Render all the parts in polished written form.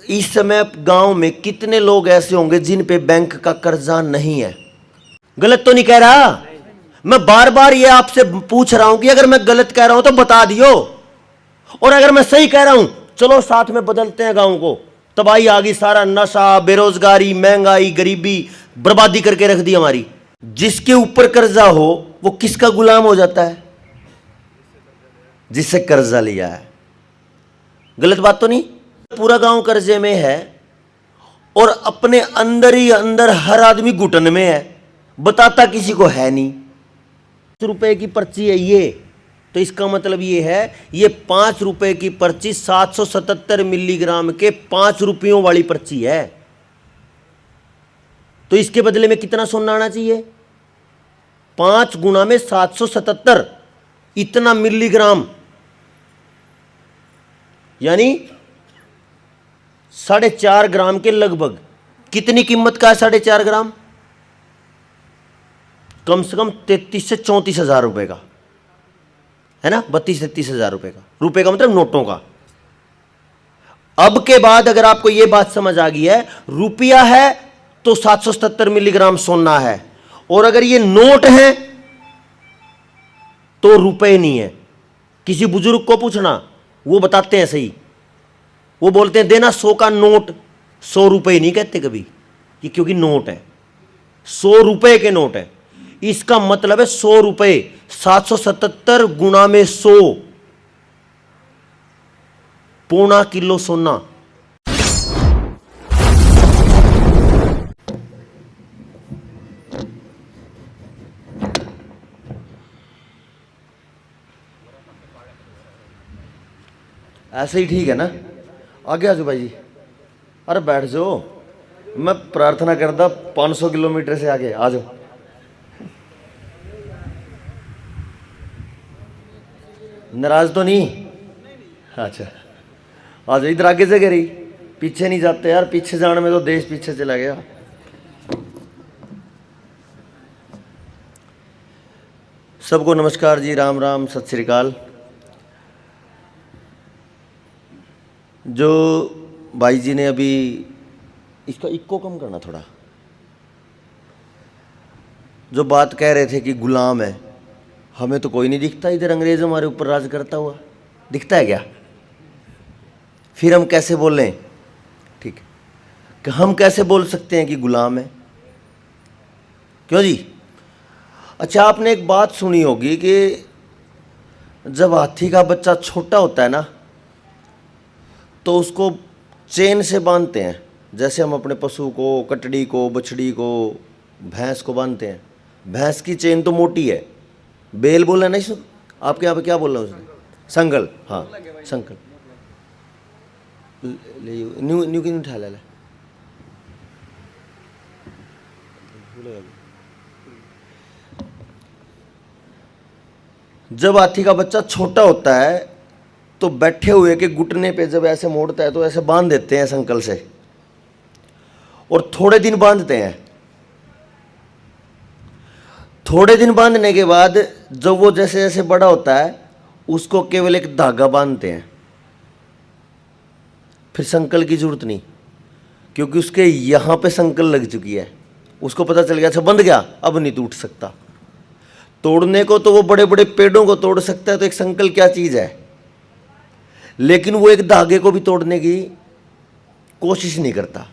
इस समय गांव में कितने लोग ऐसे होंगे जिन पे बैंक का कर्जा नहीं है? गलत तो नहीं कह रहा? मैं बार बार ये आपसे पूछ रहा हूं कि अगर मैं गलत कह रहा हूं तो बता दियो, और अगर मैं सही कह रहा हूं चलो साथ में बदलते हैं गांव को। तबाही आ गई, सारा नशा, बेरोजगारी, महंगाई, गरीबी बर्बादी करके रख दी हमारी। जिसके ऊपर कर्जा हो वो किसका गुलाम हो जाता है? जिससे कर्जा लिया है। गलत बात तो नहीं? पूरा गांव कर्जे में है और अपने अंदर ही अंदर हर आदमी घुटन में है, बताता किसी को है नहीं। 5 रुपए की पर्ची है ये, तो इसका मतलब ये है ये 5 रुपए की पर्ची 777 मिलीग्राम के 5 रुपयों वाली पर्ची है। तो इसके बदले में कितना सोना आना चाहिए? 5 गुना में 777, इतना मिलीग्राम, यानी 4.5 ग्राम के लगभग। कितनी कीमत का है 4.5 ग्राम? कम से कम 33 से 34 हजार रुपए का है ना, 32-33 हजार रुपए का। रुपए का मतलब नोटों का। अब के बाद अगर आपको यह बात समझ आ गई है, रुपया है तो 777 मिलीग्राम सोना है, और अगर ये नोट है तो रुपए नहीं है। किसी बुजुर्ग को पूछना, वो बताते हैं सही। वो बोलते हैं देना 100 का नोट, 100 रुपए नहीं कहते कभी, ये क्योंकि नोट है, 100 रुपए के नोट है। इसका मतलब है 100 रुपए, 777 गुना में 100, पौना किलो सोना। ऐसे ही ठीक है ना? आगे आ जाओ भाई जी। अरे बैठ जाओ, मैं प्रार्थना करता 500 किलोमीटर से आगे आ जाओ। नाराज तो नहीं? अच्छा आ जाओ, इधर आगे से कह रही, पीछे नहीं जाते यार, पीछे जाने में तो देश पीछे चला गया। सबको नमस्कार जी, राम राम, सत श्री अकाल। जो भाई जी ने अभी, इसका इको कम करना थोड़ा, जो बात कह रहे थे कि गुलाम है, हमें तो कोई नहीं दिखता इधर अंग्रेज हमारे ऊपर राज करता हुआ, दिखता है क्या? फिर हम कैसे बोलें? ठीक है कि हम कैसे बोल सकते हैं कि गुलाम है? क्यों जी? अच्छा, आपने एक बात सुनी होगी कि जब हाथी का बच्चा छोटा होता है ना, तो उसको चेन से बांधते हैं, जैसे हम अपने पशु को, कटड़ी को, बछड़ी को, भैंस को बांधते हैं। भैंस की चेन तो मोटी है, बेल बोला नहीं सुन, आपके यहाँ पे क्या बोल रहा हूँ उसने? संगल, हाँ संगल। न्यू न्यू क्यों उठा ले? जब हाथी का बच्चा छोटा होता है तो बैठे हुए के घुटने पे जब ऐसे मोड़ता है तो ऐसे बांध देते हैं संकल से, और थोड़े दिन बांधते हैं। थोड़े दिन बांधने के बाद जब वो जैसे जैसे बड़ा होता है उसको केवल एक धागा बांधते हैं, फिर संकल की जरूरत नहीं, क्योंकि उसके यहां पे संकल लग चुकी है। उसको पता चल गया अच्छा बंध गया, अब नहीं टूट सकता। तोड़ने को तो वो बड़े बड़े पेड़ों को तोड़ सकता है, तो एक संकल क्या चीज है, लेकिन वो एक धागे को भी तोड़ने की कोशिश नहीं करता।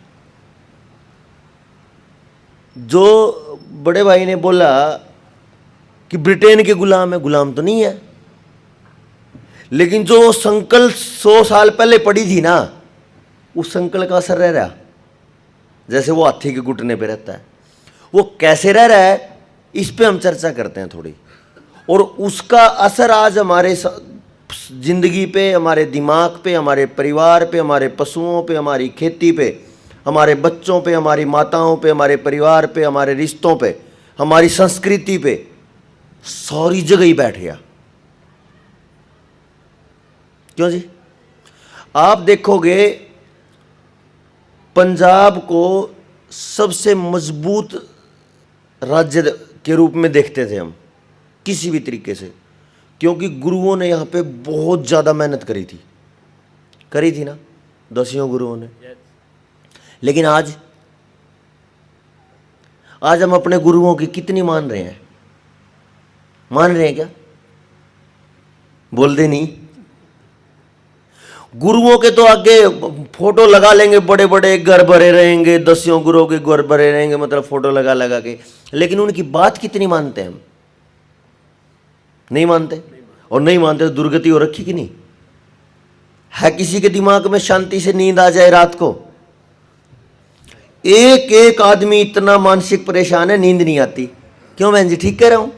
जो बड़े भाई ने बोला कि ब्रिटेन के गुलाम है, गुलाम तो नहीं है, लेकिन जो संकल 100 साल पहले पड़ी थी ना, उस संकल का असर रह रहा, जैसे वो हाथी के घुटने पे रहता है। वो कैसे रह रहा है इस पे हम चर्चा करते हैं थोड़ी, और उसका असर आज हमारे जिंदगी पे, हमारे दिमाग पे, हमारे परिवार पे, हमारे पशुओं पे, हमारी खेती पे, हमारे बच्चों पे, हमारी माताओं पे, हमारे परिवार पे, हमारे रिश्तों पे, हमारी संस्कृति पे, सारी जगह ही बैठ गया। क्यों जी? आप देखोगे पंजाब को सबसे मजबूत राज्य के रूप में देखते थे हम किसी भी तरीके से, क्योंकि गुरुओं ने यहाँ पे बहुत ज़्यादा मेहनत करी थी ना। दसियों गुरुओं ने। लेकिन आज हम अपने गुरुओं की कितनी मान रहे हैं? मान रहे हैं क्या? बोलते नहीं। गुरुओं के तो आगे फोटो लगा लेंगे, बड़े बड़े घर भरे रहेंगे, दसियों गुरुओं के घर भरे रहेंगे, मतलब फोटो लगा लगा के, लेकिन उनकी बात कितनी मानते हैं हम? नहीं मानते। और नहीं मानते तो दुर्गति हो रखी कि नहीं है? किसी के दिमाग में शांति से नींद आ जाए रात को? एक एक आदमी इतना मानसिक परेशान है, नींद नहीं आती। क्यों बहन जी, ठीक कह रहा हूं?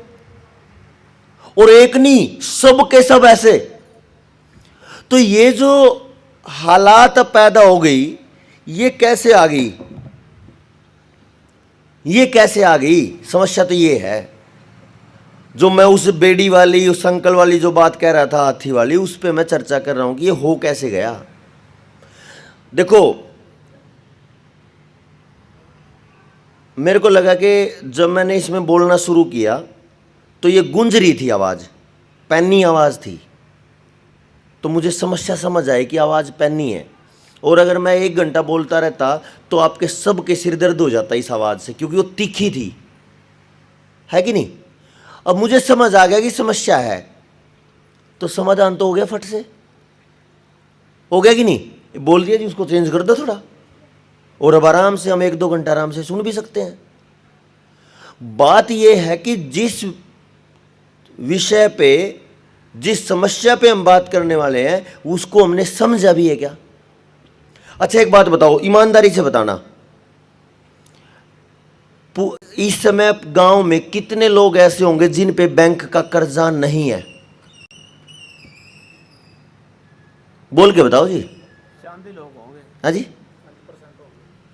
और एक नहीं, सब के सब ऐसे। तो ये जो हालात पैदा हो गई, ये कैसे आ गई? ये कैसे आ गई? समस्या तो ये है, जो मैं उस बेड़ी वाली, उस अंकल वाली जो बात कह रहा था, हाथी वाली, उस पे मैं चर्चा कर रहा हूं कि ये हो कैसे गया। देखो, मेरे को लगा कि जब मैंने इसमें बोलना शुरू किया तो ये गूंज रही थी आवाज, पैनी आवाज थी। तो मुझे समस्या समझ आई कि आवाज पैनी है, और अगर मैं 1 घंटा बोलता रहता तो आपके सब के सिर दर्द हो जाता इस आवाज से, क्योंकि वो तीखी थी, है कि नहीं? अब मुझे समझ आ गया कि समस्या है, तो समाधान तो हो गया, फट से हो गया कि नहीं? बोल दिया जी, उसको चेंज कर दो थोड़ा, और अब आराम से हम 1-2 घंटा आराम से सुन भी सकते हैं। बात यह है कि जिस विषय पे, जिस समस्या पे हम बात करने वाले हैं, उसको हमने समझा भी है क्या? अच्छा एक बात बताओ, ईमानदारी से बताना, इस समय गांव में कितने लोग ऐसे होंगे जिन पे बैंक का कर्जा नहीं है? बोल के बताओ जी। चांदी लोग होंगे। हाँ जी,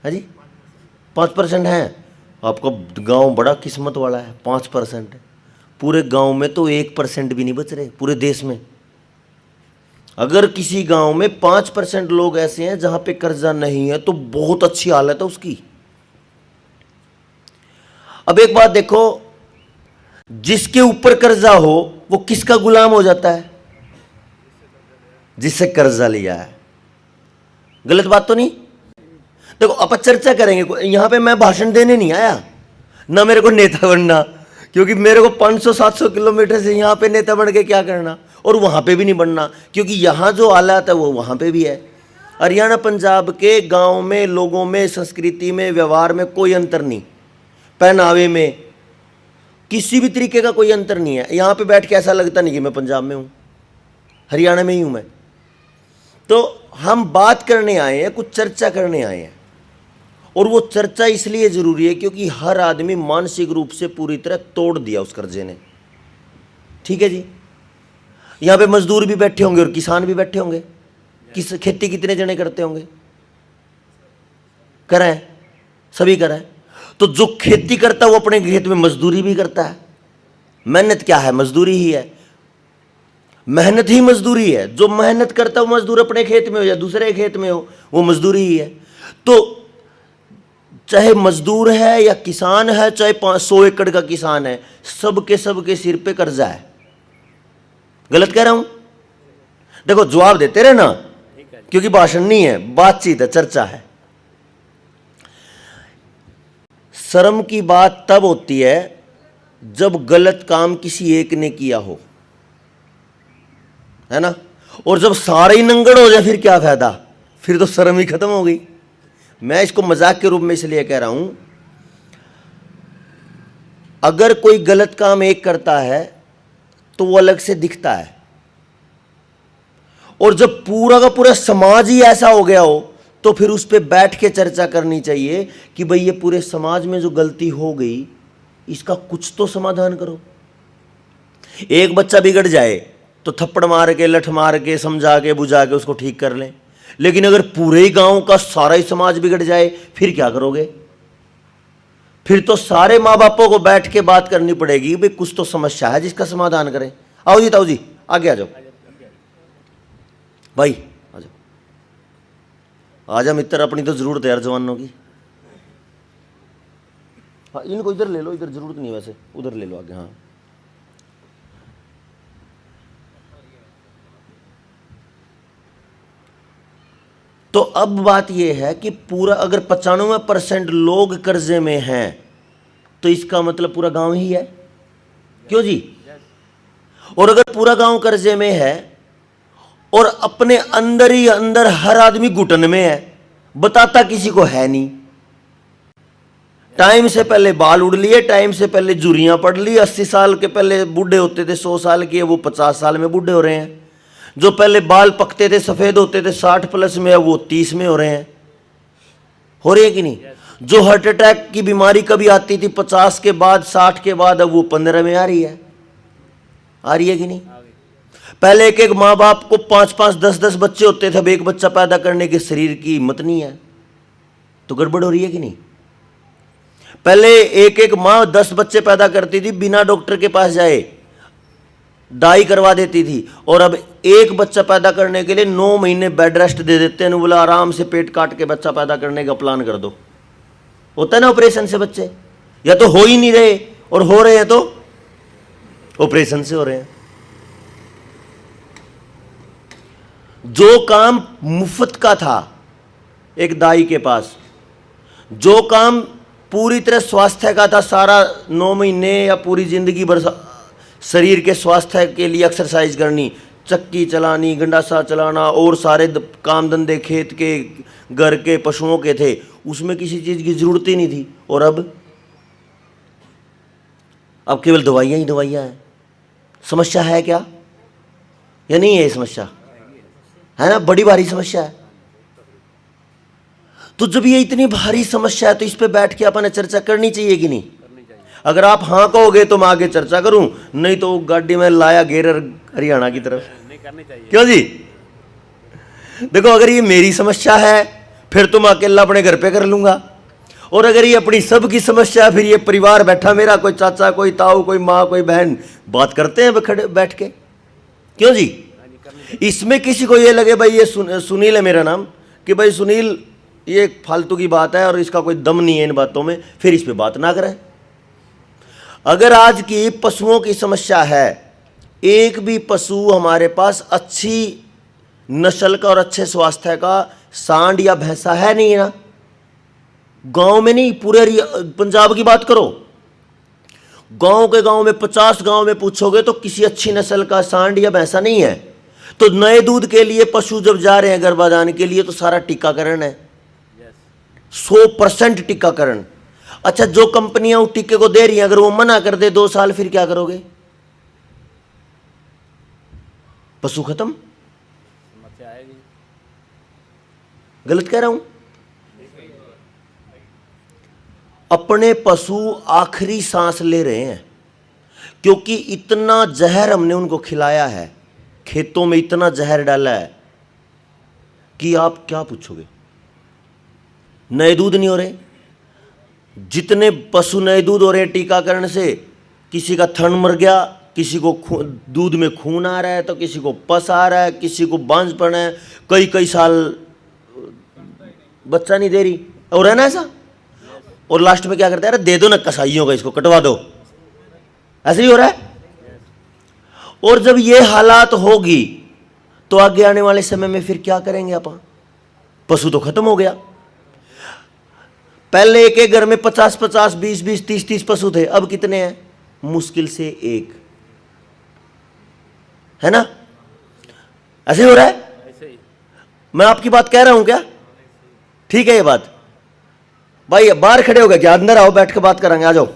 हाँ जी, 5% है। आपका गांव बड़ा किस्मत वाला है, 5% है। पूरे गांव में तो 1% भी नहीं बच रहे, पूरे देश में। अगर किसी गांव में 5% लोग ऐसे हैं जहां पे कर्जा नहीं है, तो बहुत अच्छी हालत है उसकी। अब एक बात देखो, जिसके ऊपर कर्जा हो वो किसका गुलाम हो जाता है? जिससे कर्जा लिया है। गलत बात तो नहीं? देखो, अपन चर्चा करेंगे, यहां पे मैं भाषण देने नहीं आया, ना मेरे को नेता बनना, क्योंकि मेरे को 500-700 किलोमीटर से यहां पे नेता बन के क्या करना, और वहां पे भी नहीं बनना, क्योंकि यहां जो हालात है वो वहां पे भी है। हरियाणा पंजाब के गांव में लोगों में, संस्कृति में, व्यवहार में कोई अंतर नहीं, पहनावे में किसी भी तरीके का कोई अंतर नहीं है। यहां पे बैठ के ऐसा लगता नहीं कि मैं पंजाब में हूं, हरियाणा में ही हूं मैं। तो हम बात करने आए हैं, कुछ चर्चा करने आए हैं, और वो चर्चा इसलिए जरूरी है क्योंकि हर आदमी मानसिक रूप से पूरी तरह तोड़ दिया उस कर्जे ने। ठीक है जी? यहां पे मजदूर भी बैठे होंगे और किसान भी बैठे होंगे। खेती कितने जने करते होंगे? करें, सभी करें। तो जो खेती करता है वो अपने खेत में मजदूरी भी करता है। मेहनत क्या है? मजदूरी ही है। मेहनत ही मजदूरी है। जो मेहनत करता है वो मजदूर, अपने खेत में हो या दूसरे खेत में हो, वो मजदूरी ही है। तो चाहे मजदूर है या किसान है, चाहे 100 एकड़ का किसान है, सबके सिर पे कर्जा है। गलत कह रहा हूं? देखो, जवाब देते रहे ना, क्योंकि भाषण नहीं है, बातचीत है, चर्चा है। शर्म की बात तब होती है जब गलत काम किसी एक ने किया हो, है ना? और जब सारे ही नंगड़ हो जाए फिर क्या फायदा? फिर तो शर्म ही खत्म हो गई। मैं इसको मजाक के रूप में इसलिए कह रहा हूं, अगर कोई गलत काम एक करता है तो वो अलग से दिखता है, और जब पूरा का पूरा समाज ही ऐसा हो गया हो तो फिर उस पर बैठ के चर्चा करनी चाहिए कि भाई ये पूरे समाज में जो गलती हो गई इसका कुछ तो समाधान करो। एक बच्चा बिगड़ जाए तो थप्पड़ मार के, लठ मार के, समझा के, बुझा के उसको ठीक कर लें, लेकिन अगर पूरे ही गांव का सारा ही समाज बिगड़ जाए फिर क्या करोगे? फिर तो सारे माँ बापों को बैठ के बात करनी पड़ेगी, भाई कुछ तो समस्या है जिसका समाधान करें। आओ जी, ताऊ जी, आगे आ जाओ भाई, आ जाओ, आ जा मित्र, अपनी तो जरूरत है यार जवानों की। हाँ, इनको इधर ले लो, इधर जरूरत नहीं है वैसे, उधर ले लो आगे। हाँ, तो अब बात यह है कि पूरा अगर 95% लोग कर्जे में हैं तो इसका मतलब पूरा गांव ही है, क्यों जी? और अगर पूरा गांव कर्जे में है और अपने अंदर ही अंदर हर आदमी घुटन में है, बताता किसी को है नहीं, टाइम से पहले बाल उड़ लिए, टाइम से पहले जुरियां पड़ ली, 80 साल के पहले बूढ़े होते थे 100 साल के, वो 50 साल में बूढ़े हो रहे हैं। जो पहले बाल पकते थे सफेद होते थे 60 प्लस में, अब वो 30 में हो रहे हैं। हो रही है कि नहीं? जो हार्ट अटैक की बीमारी कभी आती थी 50 के बाद 60 के बाद, अब वो 15 में आ रही है। आ रही है कि नहीं? पहले एक एक माँ बाप को 5-5 10-10 बच्चे होते थे, अब एक बच्चा पैदा करने के शरीर की हिम्मत नहीं है, तो गड़बड़ हो रही है कि नहीं? पहले एक एक माँ 10 बच्चे पैदा करती थी, बिना डॉक्टर के पास जाए दाई करवा देती थी, और अब एक बच्चा पैदा करने के लिए 9 महीने बेड रेस्ट दे देते हैं, बोला आराम से पेट काट के बच्चा पैदा करने का प्लान कर दो। होता है ना ऑपरेशन से बच्चे, या तो हो ही नहीं रहे, और हो रहे हैं तो ऑपरेशन से हो रहे हैं। जो काम मुफ्त का था एक दाई के पास, जो काम पूरी तरह स्वास्थ्य का था, सारा 9 महीने या पूरी जिंदगी भर शरीर के स्वास्थ्य के लिए एक्सरसाइज करनी, चक्की चलानी, गंडासा चलाना और सारे काम धंधे खेत के, घर के, पशुओं के थे, उसमें किसी चीज की जरूरत ही नहीं थी। और अब केवल दवाइयां ही दवाइयां हैं। समस्या है क्या, या नहीं है? समस्या है ना, बड़ी भारी समस्या है। तो जब ये इतनी भारी समस्या है तो इस पे बैठ के अपन चर्चा करनी चाहिए कि नहीं? अगर आप हाँ कहोगे तो मैं आगे चर्चा करूं, नहीं तो गाड़ी में लाया घेर हरियाणा की तरफ नहीं करनी चाहिए। क्यों जी? देखो, अगर ये मेरी समस्या है फिर तो मैं अकेला अपने घर पे कर लूंगा, और अगर ये अपनी सबकी समस्या है, फिर ये परिवार बैठा मेरा, कोई चाचा, कोई ताऊ, कोई माँ, कोई बहन, बात करते हैं खड़े बैठ के। क्यों जी? इसमें किसी को ये लगे भाई ये सुनील है मेरा नाम, कि भाई सुनील ये फालतू की बात है और इसका कोई दम नहीं है इन बातों में, फिर इस पे बात ना करें। अगर आज की पशुओं की समस्या है, एक भी पशु हमारे पास अच्छी नस्ल का और अच्छे स्वास्थ्य का सांड या भैंसा है नहीं ना, गांव में नहीं, पूरे पंजाब की बात करो, गांव के गांव में 50 गांव में पूछोगे तो किसी अच्छी नस्ल का सांड या भैंसा नहीं है। तो नए दूध के लिए पशु जब जा रहे हैं गर्भाधान के लिए तो सारा टीकाकरण है, 100% टीकाकरण। अच्छा, जो कंपनियां उस टीके को दे रही हैं अगर वो मना कर दे 2 साल, फिर क्या करोगे? पशु खत्म। गलत कह रहा हूं? अपने पशु आखिरी सांस ले रहे हैं, क्योंकि इतना जहर हमने उनको खिलाया है, खेतों में इतना जहर डाला है कि आप क्या पूछोगे। नए दूध नहीं हो रहे, जितने पशु नए दूध हो रहे हैं टीकाकरण से, किसी का थन मर गया, किसी को दूध में खून आ रहा है, तो किसी को पस आ रहा है, किसी को बांझपन है, कई साल बच्चा नहीं दे रही, और है ना ऐसा। और लास्ट में क्या करते हैं, अरे दे दो ना कसाईयों का, इसको कटवा दो, ऐसे ही हो रहा है। और जब ये हालात होगी तो आगे आने वाले समय में फिर क्या करेंगे अपन? पशु तो खत्म हो गया। पहले एक एक घर में 50-50, 20-20, 30-30 पशु थे, अब कितने हैं? मुश्किल से 1, है ना? ऐसे हो रहा है। मैं आपकी बात कह रहा हूं क्या? ठीक है ये बात? भाई बाहर खड़े हो गए क्या? अंदर आओ, बैठ के बात करेंगे, आ जाओ।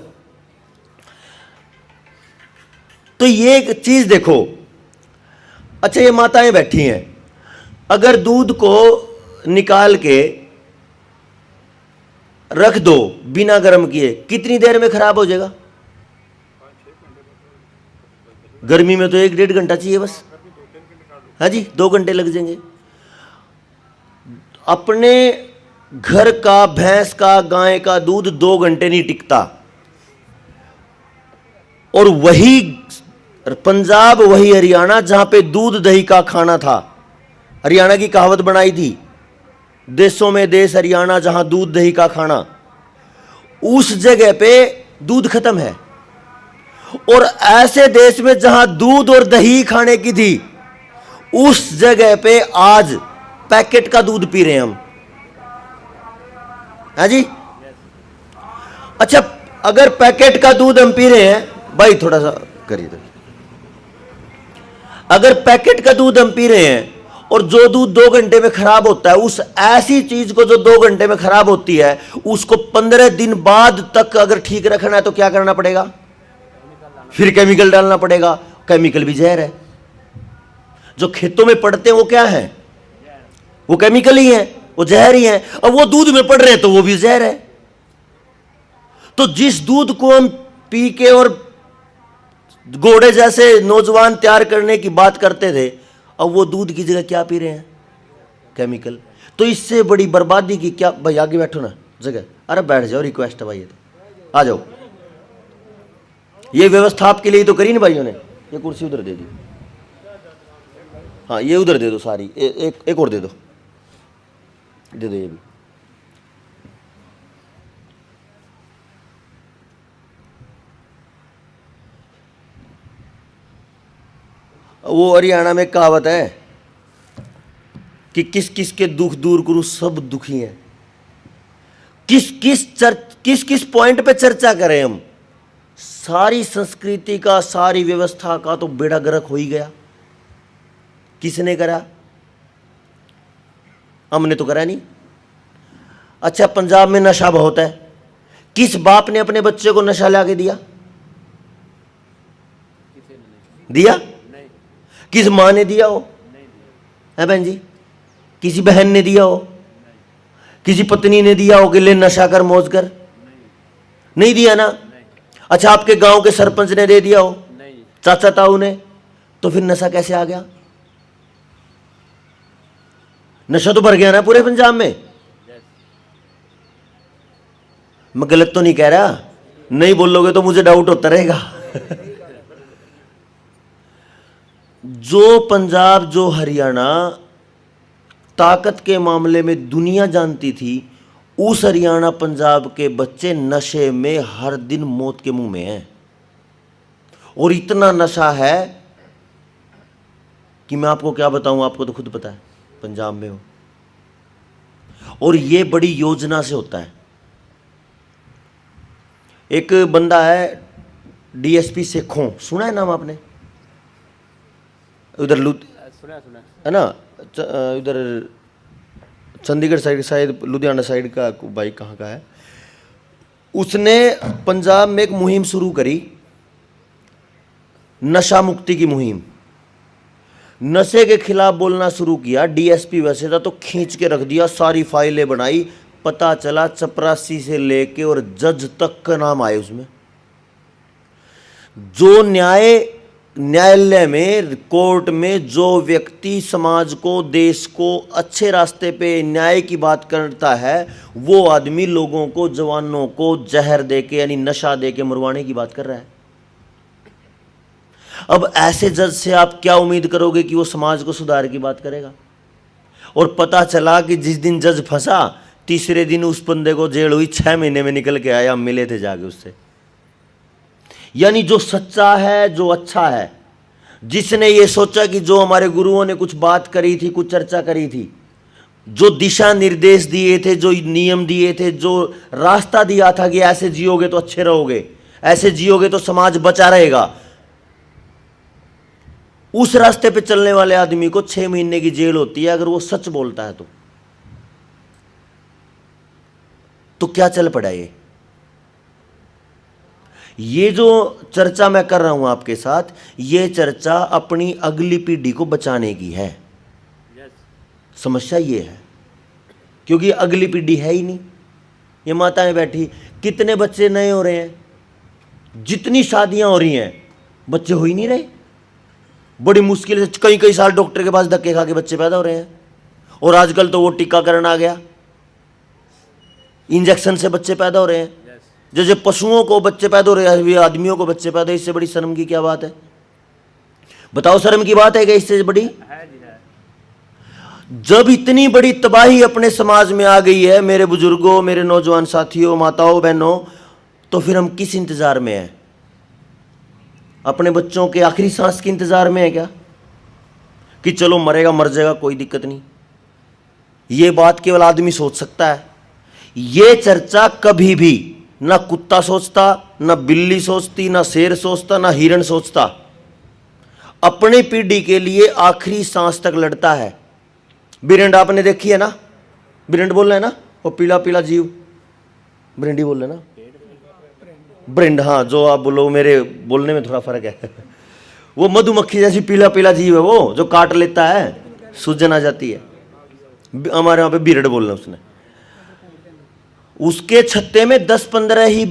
तो ये चीज देखो। अच्छा, ये माताएं बैठी हैं, अगर दूध को निकाल के रख दो बिना गर्म किए, कितनी देर में खराब हो जाएगा? गर्मी में तो 1-1.5 घंटा चाहिए बस। हाँ जी, 2 घंटे लग जाएंगे। अपने घर का भैंस का, गाय का दूध 2 घंटे नहीं टिकता। और वही पंजाब, वही हरियाणा जहां पे दूध दही का खाना था, हरियाणा की कहावत बनाई थी, देशों में देश हरियाणा जहां दूध दही का खाना, उस जगह पे दूध खत्म है। और ऐसे देश में जहां दूध और दही खाने की थी, उस जगह पे आज पैकेट का दूध पी रहे हैं हम, है जी। अच्छा, अगर पैकेट का दूध हम पी रहे हैं, भाई थोड़ा सा करिए तो, अगर पैकेट का दूध हम पी रहे हैं और जो दूध 2 घंटे में खराब होता है, उस ऐसी चीज को जो 2 घंटे में खराब होती है, उसको 15 दिन बाद तक अगर ठीक रखना है तो क्या करना पड़ेगा? फिर केमिकल डालना पड़ेगा। केमिकल भी जहर है। जो खेतों में पड़ते हैं वो क्या है? वो केमिकल ही है, वो जहर ही है। अब वो दूध में पड़ रहे हैं तो वो भी जहर है। तो जिस दूध को हम पी के और घोड़े जैसे नौजवान तैयार करने की बात करते थे, अब वो दूध की जगह क्या पी रहे हैं? केमिकल। तो इससे बड़ी बर्बादी की क्या? भाई आगे बैठो ना जगह, अरे बैठ जाओ, रिक्वेस्ट है भाई, ये तो आ जाओ। ये व्यवस्था आपके लिए तो करी ना भाइयों ने। ये कुर्सी उधर दे दी, हाँ ये उधर दे दो सारी, एक और दे दो ये भी। वो हरियाणा में कहावत है कि किस किस के दुख दूर करूं, सब दुखी हैं। किस किस पॉइंट पे चर्चा करें हम? सारी संस्कृति का, सारी व्यवस्था का तो बेड़ा गर्क हो ही गया। किसने करा? हमने तो करा नहीं। अच्छा, पंजाब में नशा बहुत है, किस बाप ने अपने बच्चे को नशा ला के दिया? दिया? किस मां ने दिया हो? है बहन जी? किसी बहन ने दिया हो? किसी पत्नी ने दिया हो कि ले नशा कर, मौज कर? नहीं दिया ना। अच्छा, आपके गांव के सरपंच ने दे दिया हो? चाचा ताऊ ने? तो फिर नशा कैसे आ गया? नशा तो भर गया ना पूरे पंजाब में। मैं गलत तो नहीं कह रहा, नहीं बोलोगे तो मुझे डाउट होता रहेगा। जो पंजाब, जो हरियाणा ताकत के मामले में दुनिया जानती थी, उस हरियाणा पंजाब के बच्चे नशे में हर दिन मौत के मुंह में हैं। और इतना नशा है कि मैं आपको क्या बताऊं, आपको तो खुद पता है, पंजाब में हो। और ये बड़ी योजना से होता है। एक बंदा है डीएसपी सेखों, सुना है नाम आपने? उधर सुना है ना, उधर चंडीगढ़ साइड, शायद लुधियाना साइड का भाई, कहाँ का है। उसने पंजाब में एक मुहिम शुरू करी, नशा मुक्ति की मुहिम। नशे के खिलाफ बोलना शुरू किया। डीएसपी वैसे था तो खींच के रख दिया, सारी फाइलें बनाई। पता चला चपरासी से लेके और जज तक का नाम आए उसमें। जो न्यायालय में, कोर्ट में जो व्यक्ति समाज को, देश को अच्छे रास्ते पे न्याय की बात करता है, वो आदमी लोगों को, जवानों को जहर देके यानी नशा देके मरवाने की बात कर रहा है। अब ऐसे जज से आप क्या उम्मीद करोगे कि वो समाज को सुधार की बात करेगा? और पता चला कि जिस दिन जज फंसा, तीसरे दिन उस बंदे को जेल हुई, 6 महीने में निकल के आया। हम मिले थे जाके उससे। यानी जो सच्चा है, जो अच्छा है, जिसने ये सोचा कि जो हमारे गुरुओं ने कुछ बात करी थी, कुछ चर्चा करी थी, जो दिशा निर्देश दिए थे, जो नियम दिए थे, जो रास्ता दिया था कि ऐसे जियोगे तो अच्छे रहोगे, ऐसे जियोगे तो समाज बचा रहेगा, उस रास्ते पे चलने वाले आदमी को 6 महीने की जेल होती है अगर वो सच बोलता है तो क्या चल पड़ा ये जो चर्चा मैं कर रहा हूं आपके साथ, ये चर्चा अपनी अगली पीढ़ी को बचाने की है। समस्या ये है क्योंकि अगली पीढ़ी है ही नहीं। ये माताएं बैठी, कितने बच्चे नए हो रहे हैं, जितनी शादियां हो रही हैं, बच्चे हो ही नहीं रहे। बड़ी मुश्किल से कई कई साल डॉक्टर के पास धक्के खा के बच्चे पैदा हो रहे हैं। और आजकल तो वो टीकाकरण आ गया, इंजेक्शन से बच्चे पैदा हो रहे हैं। जैसे पशुओं को बच्चे पैदा हो रहे हैं, आदमियों को बच्चे पैदा। इससे बड़ी शर्म की क्या बात है? बताओ, शर्म की बात है क्या इससे बड़ी? जब इतनी बड़ी तबाही अपने समाज में आ गई है, मेरे बुजुर्गों, मेरे नौजवान साथियों, माताओं, बहनों, तो फिर हम किस इंतजार में हैं? अपने बच्चों के आखिरी सांस के इंतजार में है क्या कि चलो मरेगा मर जाएगा, कोई दिक्कत नहीं? ये बात केवल आदमी सोच सकता है। ये चर्चा कभी भी ना कुत्ता सोचता, ना बिल्ली सोचती, ना शेर सोचता, ना हिरण सोचता। अपनी पीढ़ी के लिए आखिरी सांस तक लड़ता है। बिरंड आपने देखी है ना, बिरंड बोल रहे हैं ना, वो पीला पीला जीव, बिरंडी बोल रहे हैं ना, ब्रिंड, हाँ जो आप बोलो, मेरे बोलने में थोड़ा फर्क है। वो मधुमक्खी जैसी पीला पीला जीव है वो, जो काट लेता है, सूजन आ जाती है। हमारे वहां पे बिरड बोलना उसने। उसके छत्ते में 10-15 ही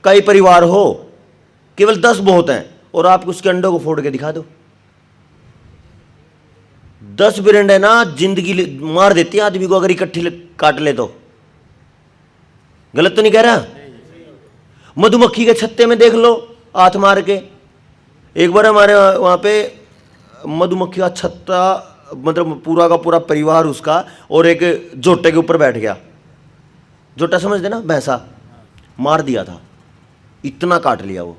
कई परिवार हो, केवल 10 बहुत हैं, और आप उसके अंडों को फोड़ के दिखा दो। 10 बिरंड है ना, जिंदगी मार देती है आदमी को अगर इकट्ठी काट ले तो। गलत तो नहीं कह रहा? मधुमक्खी के छत्ते में देख लो, हाथ मार के। एक बार हमारे वहां पे मधुमक्खी का छत्ता, मतलब पूरा का पूरा परिवार उसका, और एक जोटे के ऊपर बैठ गया। जोटा समझते ना, भैंसा, मार दिया था, इतना काट लिया वो।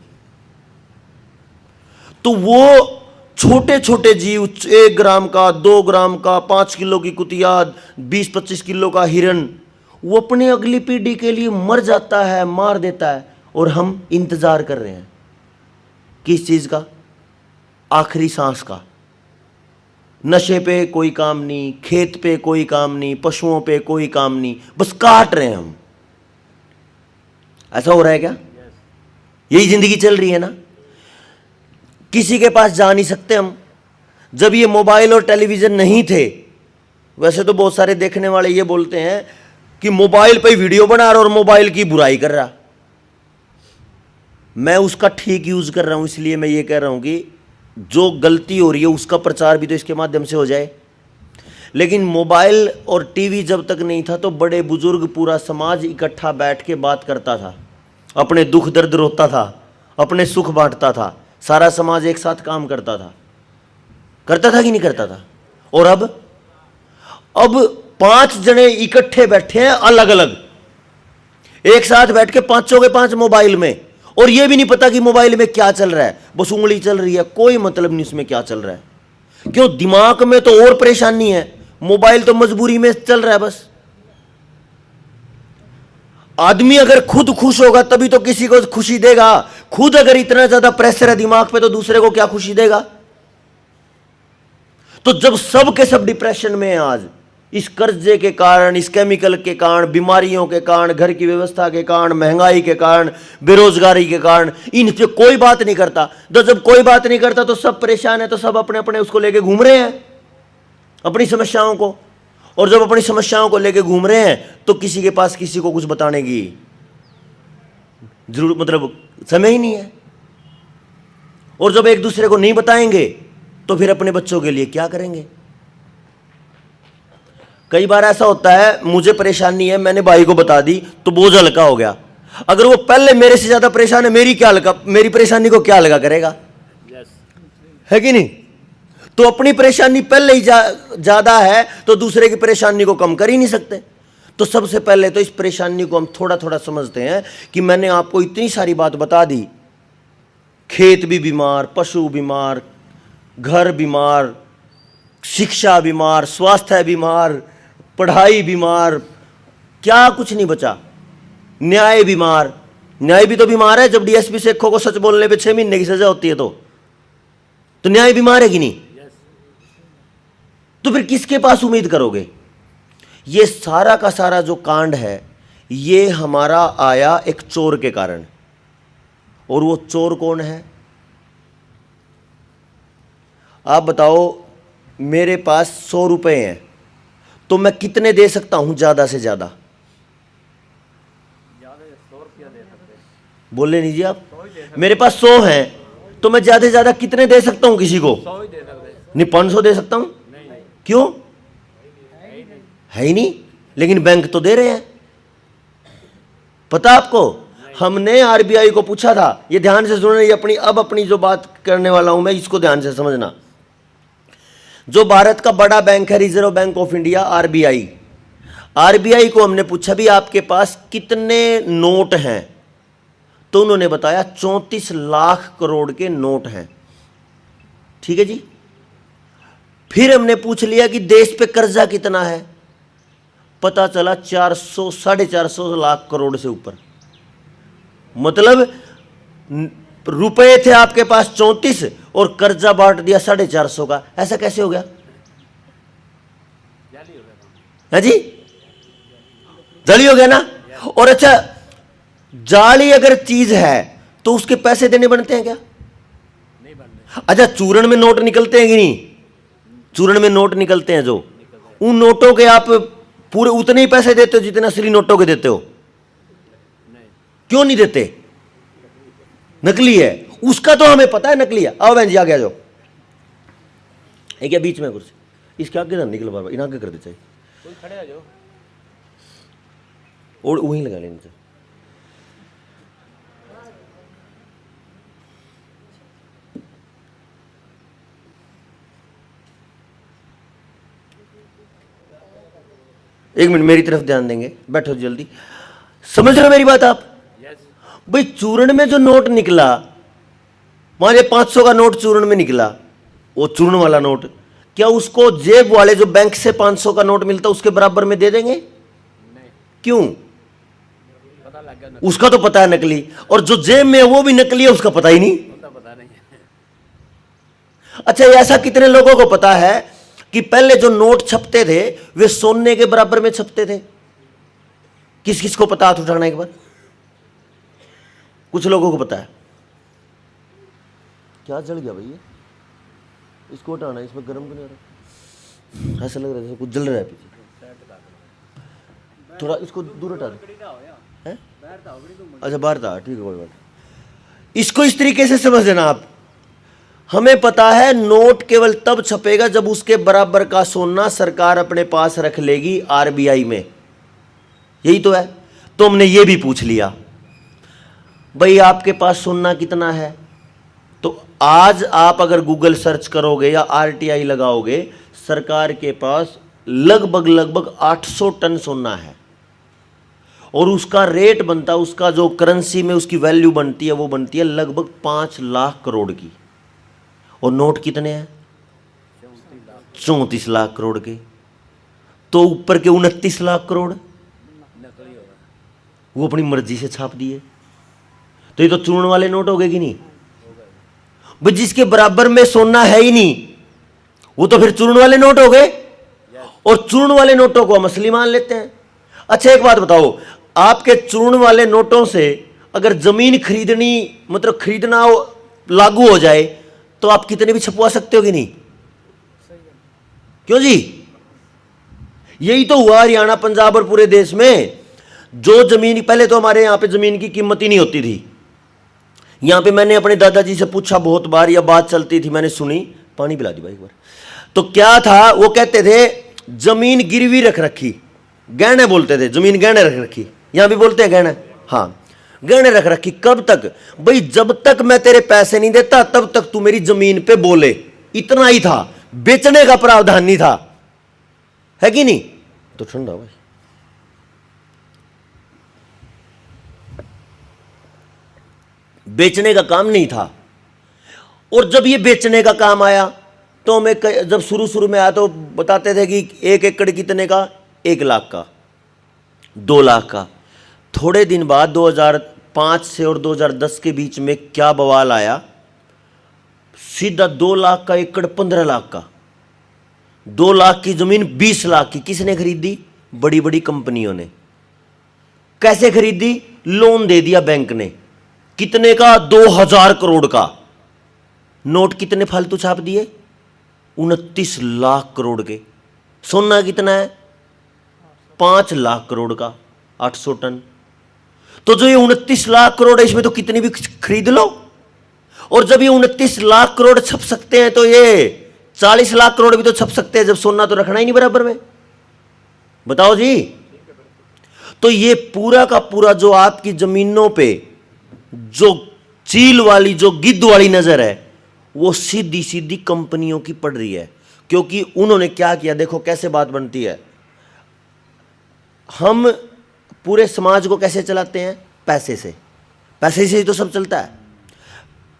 तो वो छोटे छोटे जीव, 1 ग्राम का, 2 ग्राम का, 5 किलो की कुतिया, 20-25 किलो का हिरन, वो अपनी अगली पीढ़ी के लिए मर जाता है, मार देता है, और हम इंतजार कर रहे हैं किस चीज का? आखिरी सांस का। नशे पे कोई काम नहीं, खेत पे कोई काम नहीं, पशुओं पे कोई काम नहीं, बस काट रहे हैं हम। ऐसा हो रहा है क्या? यही जिंदगी चल रही है ना। किसी के पास जा नहीं सकते हम। जब ये मोबाइल और टेलीविजन नहीं थे, वैसे तो बहुत सारे देखने वाले ये बोलते हैं कि मोबाइल पे वीडियो बना रहा और मोबाइल की बुराई कर रहा। मैं उसका ठीक यूज कर रहा हूं, इसलिए मैं ये कह रहा हूं कि जो गलती हो रही है उसका प्रचार भी तो इसके माध्यम से हो जाए। लेकिन मोबाइल और टीवी जब तक नहीं था तो बड़े बुजुर्ग, पूरा समाज इकट्ठा बैठ के बात करता था, अपने दुख दर्द रोता था, अपने सुख बांटता था, सारा समाज एक साथ काम करता था कि नहीं करता था? और अब 5 जने इकट्ठे बैठे हैं, अलग अलग, एक साथ बैठ के 5 के 5 मोबाइल में, और ये भी नहीं पता कि मोबाइल में क्या चल रहा है, बस उंगली चल रही है, कोई मतलब नहीं उसमें क्या चल रहा है। क्यों? दिमाग में तो और परेशानी है, मोबाइल तो मजबूरी में चल रहा है बस। आदमी अगर खुद खुश होगा तभी तो किसी को खुशी देगा। खुद अगर इतना ज्यादा प्रेशर है दिमाग पे तो दूसरे को क्या खुशी देगा? तो जब सब के सब डिप्रेशन में हैं आज, इस कर्जे के कारण, इस केमिकल के कारण, बीमारियों के कारण, घर की व्यवस्था के कारण, महंगाई के कारण, बेरोजगारी के कारण, इन पे कोई बात नहीं करता। तो जब कोई बात नहीं करता तो सब परेशान है, तो सब अपने अपने उसको लेके घूम रहे हैं, अपनी समस्याओं को। और जब अपनी समस्याओं को लेके घूम रहे हैं तो किसी के पास किसी को कुछ बताने की जरूर, मतलब समय ही नहीं है। और जब एक दूसरे को नहीं बताएंगे तो फिर अपने बच्चों के लिए क्या करेंगे? कई बार ऐसा होता है, मुझे परेशानी है, मैंने भाई को बता दी तो बोझ हल्का हो गया। अगर वो पहले मेरे से ज्यादा परेशान है, मेरी परेशानी को क्या हल्का करेगा? है कि नहीं? तो अपनी परेशानी पहले ही ज्यादा है तो दूसरे की परेशानी को कम कर ही नहीं सकते। तो सबसे पहले तो इस परेशानी को हम थोड़ा थोड़ा समझते हैं कि मैंने आपको इतनी सारी बात बता दी, खेत भी बीमार, पशु बीमार, घर बीमार, शिक्षा बीमार, स्वास्थ्य बीमार, पढ़ाई बीमार, क्या कुछ नहीं बचा, न्याय बीमार। न्याय भी तो बीमार है। जब डीएसपी शेखों को सच बोलने पे 6 महीने की सजा होती है तो न्याय बीमार है कि नहीं? तो फिर किसके पास उम्मीद करोगे? ये सारा का सारा जो कांड है ये हमारा आया एक चोर के कारण। और वो चोर कौन है? आप बताओ, मेरे पास 100 रुपए हैं तो मैं कितने दे सकता हूं ज्यादा से ज्यादा? बोले नहीं जी आप। मेरे पास 100 हैं तो मैं ज्यादा से ज्यादा कितने दे सकता हूं किसी को? नहीं, 500 दे सकता हूं। क्यों? है ही नहीं। लेकिन बैंक तो दे रहे हैं। पता आपको, हमने आरबीआई को पूछा था, ये ध्यान से सुनना, ये अपनी जो बात करने वाला हूं मैं, इसको ध्यान से समझना। जो भारत का बड़ा बैंक है, reserve bank of India, RBI को हमने पूछा भी आपके पास कितने नोट हैं? तो उन्होंने बताया 34 लाख करोड़ के नोट हैं। ठीक है जी। फिर हमने पूछ लिया कि देश पे कर्जा कितना है, पता चला 400 450 लाख करोड़ से ऊपर। मतलब रुपए थे आपके पास 34 और कर्जा बांट दिया 450 का। ऐसा कैसे हो गया? है जी, जाली हो गया ना। और अच्छा, जाली अगर चीज है तो उसके पैसे देने बनते हैं क्या? नहीं बनते। अच्छा, चूरण में नोट निकलते हैं कि नहीं? चूरण में नोट निकलते हैं जो, उन नोटों के आप पूरे उतने ही पैसे देते हो जितने असली नोटों के देते हो? नहीं। क्यों नहीं देते? नकली है। उसका तो हमें पता है नकली है। आओ बहन जी आगे आ जाओ। एक क्या बीच में कुर्सी, इसके आगे ना निकल बाबा, इन आगे कर दे चाहिए, खड़े आ जाओ और वहीं लगा लेने चाहिए। एक मिनट मेरी तरफ ध्यान देंगे, बैठो जल्दी। समझ रहे हो मेरी बात आप? भाई चूर्ण में जो नोट निकला, मान लिया 500 का नोट चूर्ण में निकला, वो चूर्ण वाला नोट, क्या उसको जेब वाले जो बैंक से 500 का नोट मिलता उसके बराबर में दे देंगे? नहीं। क्यों? पता लग गया, उसका तो पता है नकली, और जो जेब में है वो भी नकली है, उसका पता ही नहीं। पता नहीं। अच्छा, ऐसा कितने लोगों को पता है कि पहले जो नोट छपते थे वे सोने के बराबर में छपते थे? किस किस को पता? हाथ उठाना एक बार। कुछ लोगों को पता है। क्या जल गया भैया? इसको हटाना, इसमें गर्म क्यों नहीं आ रहा? ऐसा लग रहा है जैसे कुछ जल रहा है पीछे। थोड़ा इसको दूर हटा दो। अच्छा बाहर था, ठीक है कोई बात। इसको इस तरीके से समझ लेना आप। हमें पता है नोट केवल तब छपेगा जब उसके बराबर का सोना सरकार अपने पास रख लेगी आरबीआई में। यही तो है। तो हमने ये भी पूछ लिया, भाई आपके पास सोना कितना है? तो आज आप अगर गूगल सर्च करोगे या आरटीआई लगाओगे, सरकार के पास लगभग 800 टन सोना है, और उसका रेट बनता, उसका जो करेंसी में उसकी वैल्यू बनती है वो बनती है लगभग 5 लाख करोड़ की। और नोट कितने हैं? 34 लाख करोड़ के। तो ऊपर के 29 लाख करोड़ वो अपनी मर्जी से छाप दिए। तो ये तो चूर्ण वाले नोट हो गए कि नहीं? भाई जिसके बराबर में सोना है ही नहीं, वो तो फिर चूर्ण वाले नोट हो गए। और चूर्ण वाले नोटों को हम असली मान लेते हैं। अच्छा एक बात बताओ, आपके चूर्ण वाले नोटों से अगर जमीन खरीदनी, मतलब खरीदना लागू हो जाए, तो आप कितने भी छपवा सकते हो कि नहीं? क्यों जी? यही तो हुआ हरियाणा, पंजाब और पूरे देश में। जो जमीन, पहले तो हमारे यहां पे जमीन की कीमत ही नहीं होती थी। यहां पे मैंने अपने दादाजी से पूछा बहुत बार, यह बात चलती थी, मैंने सुनी। पानी पिला दी भाई एक बार। तो क्या था, वो कहते थे जमीन गिरवी रख रखी, गहने बोलते थे, जमीन गहने रख रखी। यहां भी बोलते हैं गहने, हाँ गहने रख रखी। कब तक? भाई जब तक मैं तेरे पैसे नहीं देता तब तक तू मेरी जमीन पे बोले। इतना ही था, बेचने का प्रावधान नहीं था, है कि नहीं? तो ठंडा भाई, बेचने का काम नहीं था। और जब ये बेचने का काम आया तो हमें जब शुरू में आया तो बताते थे कि 1 एकड़ कितने का? 1 लाख का, 2 लाख का। थोड़े दिन बाद 2005 से और 2010 के बीच में क्या बवाल आया, सीधा 2 लाख का एकड़ 15 लाख का। 2 लाख की जमीन 20 लाख की। किसने खरीदी? बड़ी बड़ी कंपनियों ने। कैसे खरीदी? लोन दे दिया बैंक ने। कितने का? 2000 करोड़ का। नोट कितने फालतू छाप दिए? 29 लाख करोड़ के। सोना कितना है? 5 लाख करोड़ का, 800 टन। तो जो ये 29 लाख करोड़ है, इसमें तो कितनी भी खरीद लो। और जब ये 29 लाख करोड़ छप सकते हैं तो ये 40 लाख करोड़ भी तो छप सकते हैं, जब सोना तो रखना ही नहीं बराबर में। बताओ जी। तो ये पूरा का पूरा जो आपकी जमीनों पे जो चील वाली, जो गिद्ध वाली नजर है, वो सीधी सीधी कंपनियों की पड़ रही है। क्योंकि उन्होंने क्या किया, देखो कैसे बात बनती है। हम पूरे समाज को कैसे चलाते हैं? पैसे से। पैसे से ही तो सब चलता है।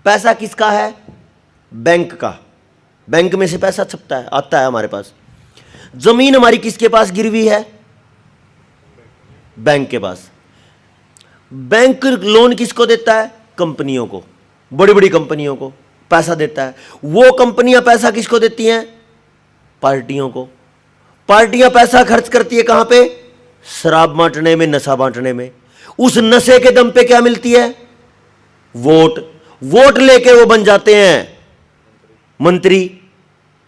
पैसा किसका है? बैंक का। बैंक में से पैसा छपता है, आता है हमारे पास। जमीन हमारी किसके पास गिरवी है? बैंक के पास। बैंक लोन किसको देता है? कंपनियों को, बड़ी बड़ी कंपनियों को पैसा देता है। वो कंपनियां पैसा किसको देती हैं? पार्टियों को। पार्टियां पैसा खर्च करती है कहां पे? शराब बांटने में, नशा बांटने में। उस नशे के दम पे क्या मिलती है? वोट। वोट लेके वो बन जाते हैं मंत्री,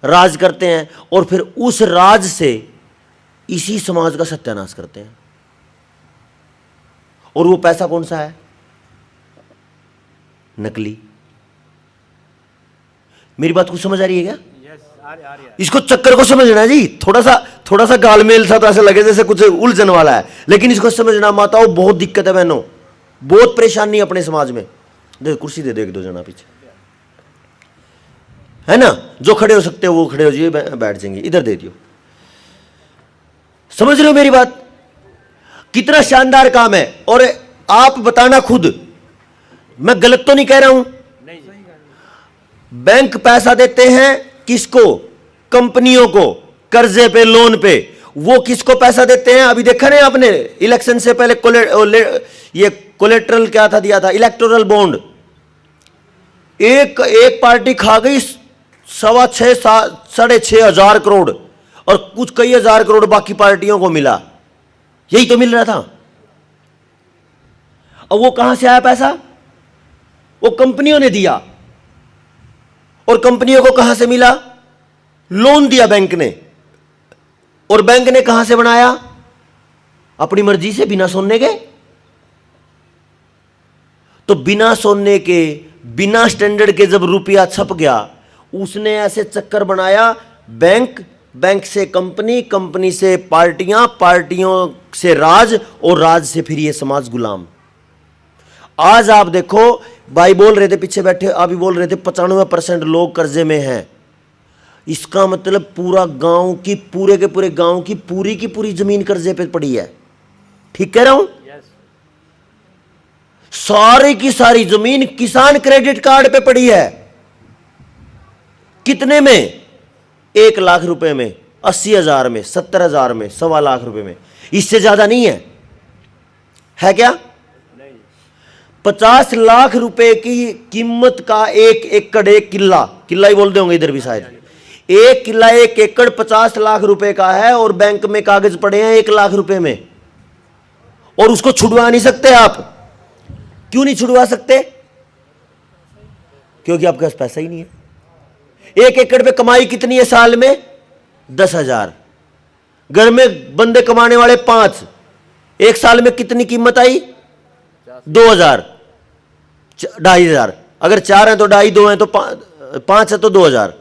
राज करते हैं, और फिर उस राज से इसी समाज का सत्यानाश करते हैं। और वो पैसा कौन सा है? नकली। मेरी बात कुछ समझ आ रही है क्या? इसको चक्कर को समझना जी, थोड़ा सा गालमेल सा तो ऐसा लगे जैसे कुछ उलझन वाला है, लेकिन इसको समझना माताओं, बहुत दिक्कत है बहनों, बहुत परेशानी है अपने समाज में। देखो कुर्सी दे दो एक दो जना पीछे, है ना? जो खड़े हो सकते हो वो खड़े हो जाइए, बैठ जाएंगे, इधर दे दियो। समझ रहे हो मेरी बात? कितना शानदार काम है। और आप बताना खुद, मैं गलत तो नहीं कह रहा हूं? बैंक पैसा देते हैं किसको? कंपनियों को, कर्जे पे, लोन पे। वो किसको पैसा देते हैं? अभी देखा नहीं आपने, इलेक्शन से पहले ये कोलेट्रल क्या था दिया था? Electoral bond. एक पार्टी खा गई 6,500-6,500 करोड़, और कुछ कई हजार करोड़ बाकी पार्टियों को मिला। यही तो मिल रहा था। अब वो कहां से आया पैसा? वो कंपनियों ने दिया। और कंपनियों को कहां से मिला? लोन दिया बैंक ने। और बैंक ने कहां से बनाया? अपनी मर्जी से, बिना सुनने के। तो बिना सुनने के, बिना स्टैंडर्ड के जब रुपया छप गया, उसने ऐसे चक्कर बनाया, बैंक से कंपनी, कंपनी से पार्टियां, पार्टियों से राज, और राज से फिर ये समाज गुलाम। आज आप देखो, भाई बोल रहे थे पीछे बैठे, अभी बोल रहे थे 95% लोग कर्जे में हैं। इसका मतलब पूरा गांव की, पूरे के पूरे गांव की पूरी जमीन कर्जे पे पड़ी है। ठीक कह रहा हूं? सारी की सारी जमीन किसान क्रेडिट कार्ड पे पड़ी है। कितने में? 1 लाख रुपए में, 80,000 में, 70,000 में, 1.25 लाख रुपए में। इससे ज्यादा नहीं है क्या? 50 लाख रुपए की कीमत का 1 एकड़, 1 किला, किला ही बोलते होंगे इधर भी शायद, 1 किला 1 एकड़ 50 लाख रुपए का है, और बैंक में कागज पड़े हैं 1 लाख रुपए में। और उसको छुड़वा नहीं सकते आप। क्यों नहीं छुड़वा सकते? क्योंकि आपके पास पैसा ही नहीं है। 1 एकड़ पे कमाई कितनी है साल में? 10,000। घर में बंदे कमाने वाले 5, एक साल में कितनी कीमत आई? 2,000, 2,500। अगर 4 हैं तो 2.5, 2 हैं तो 5 है तो 2,000।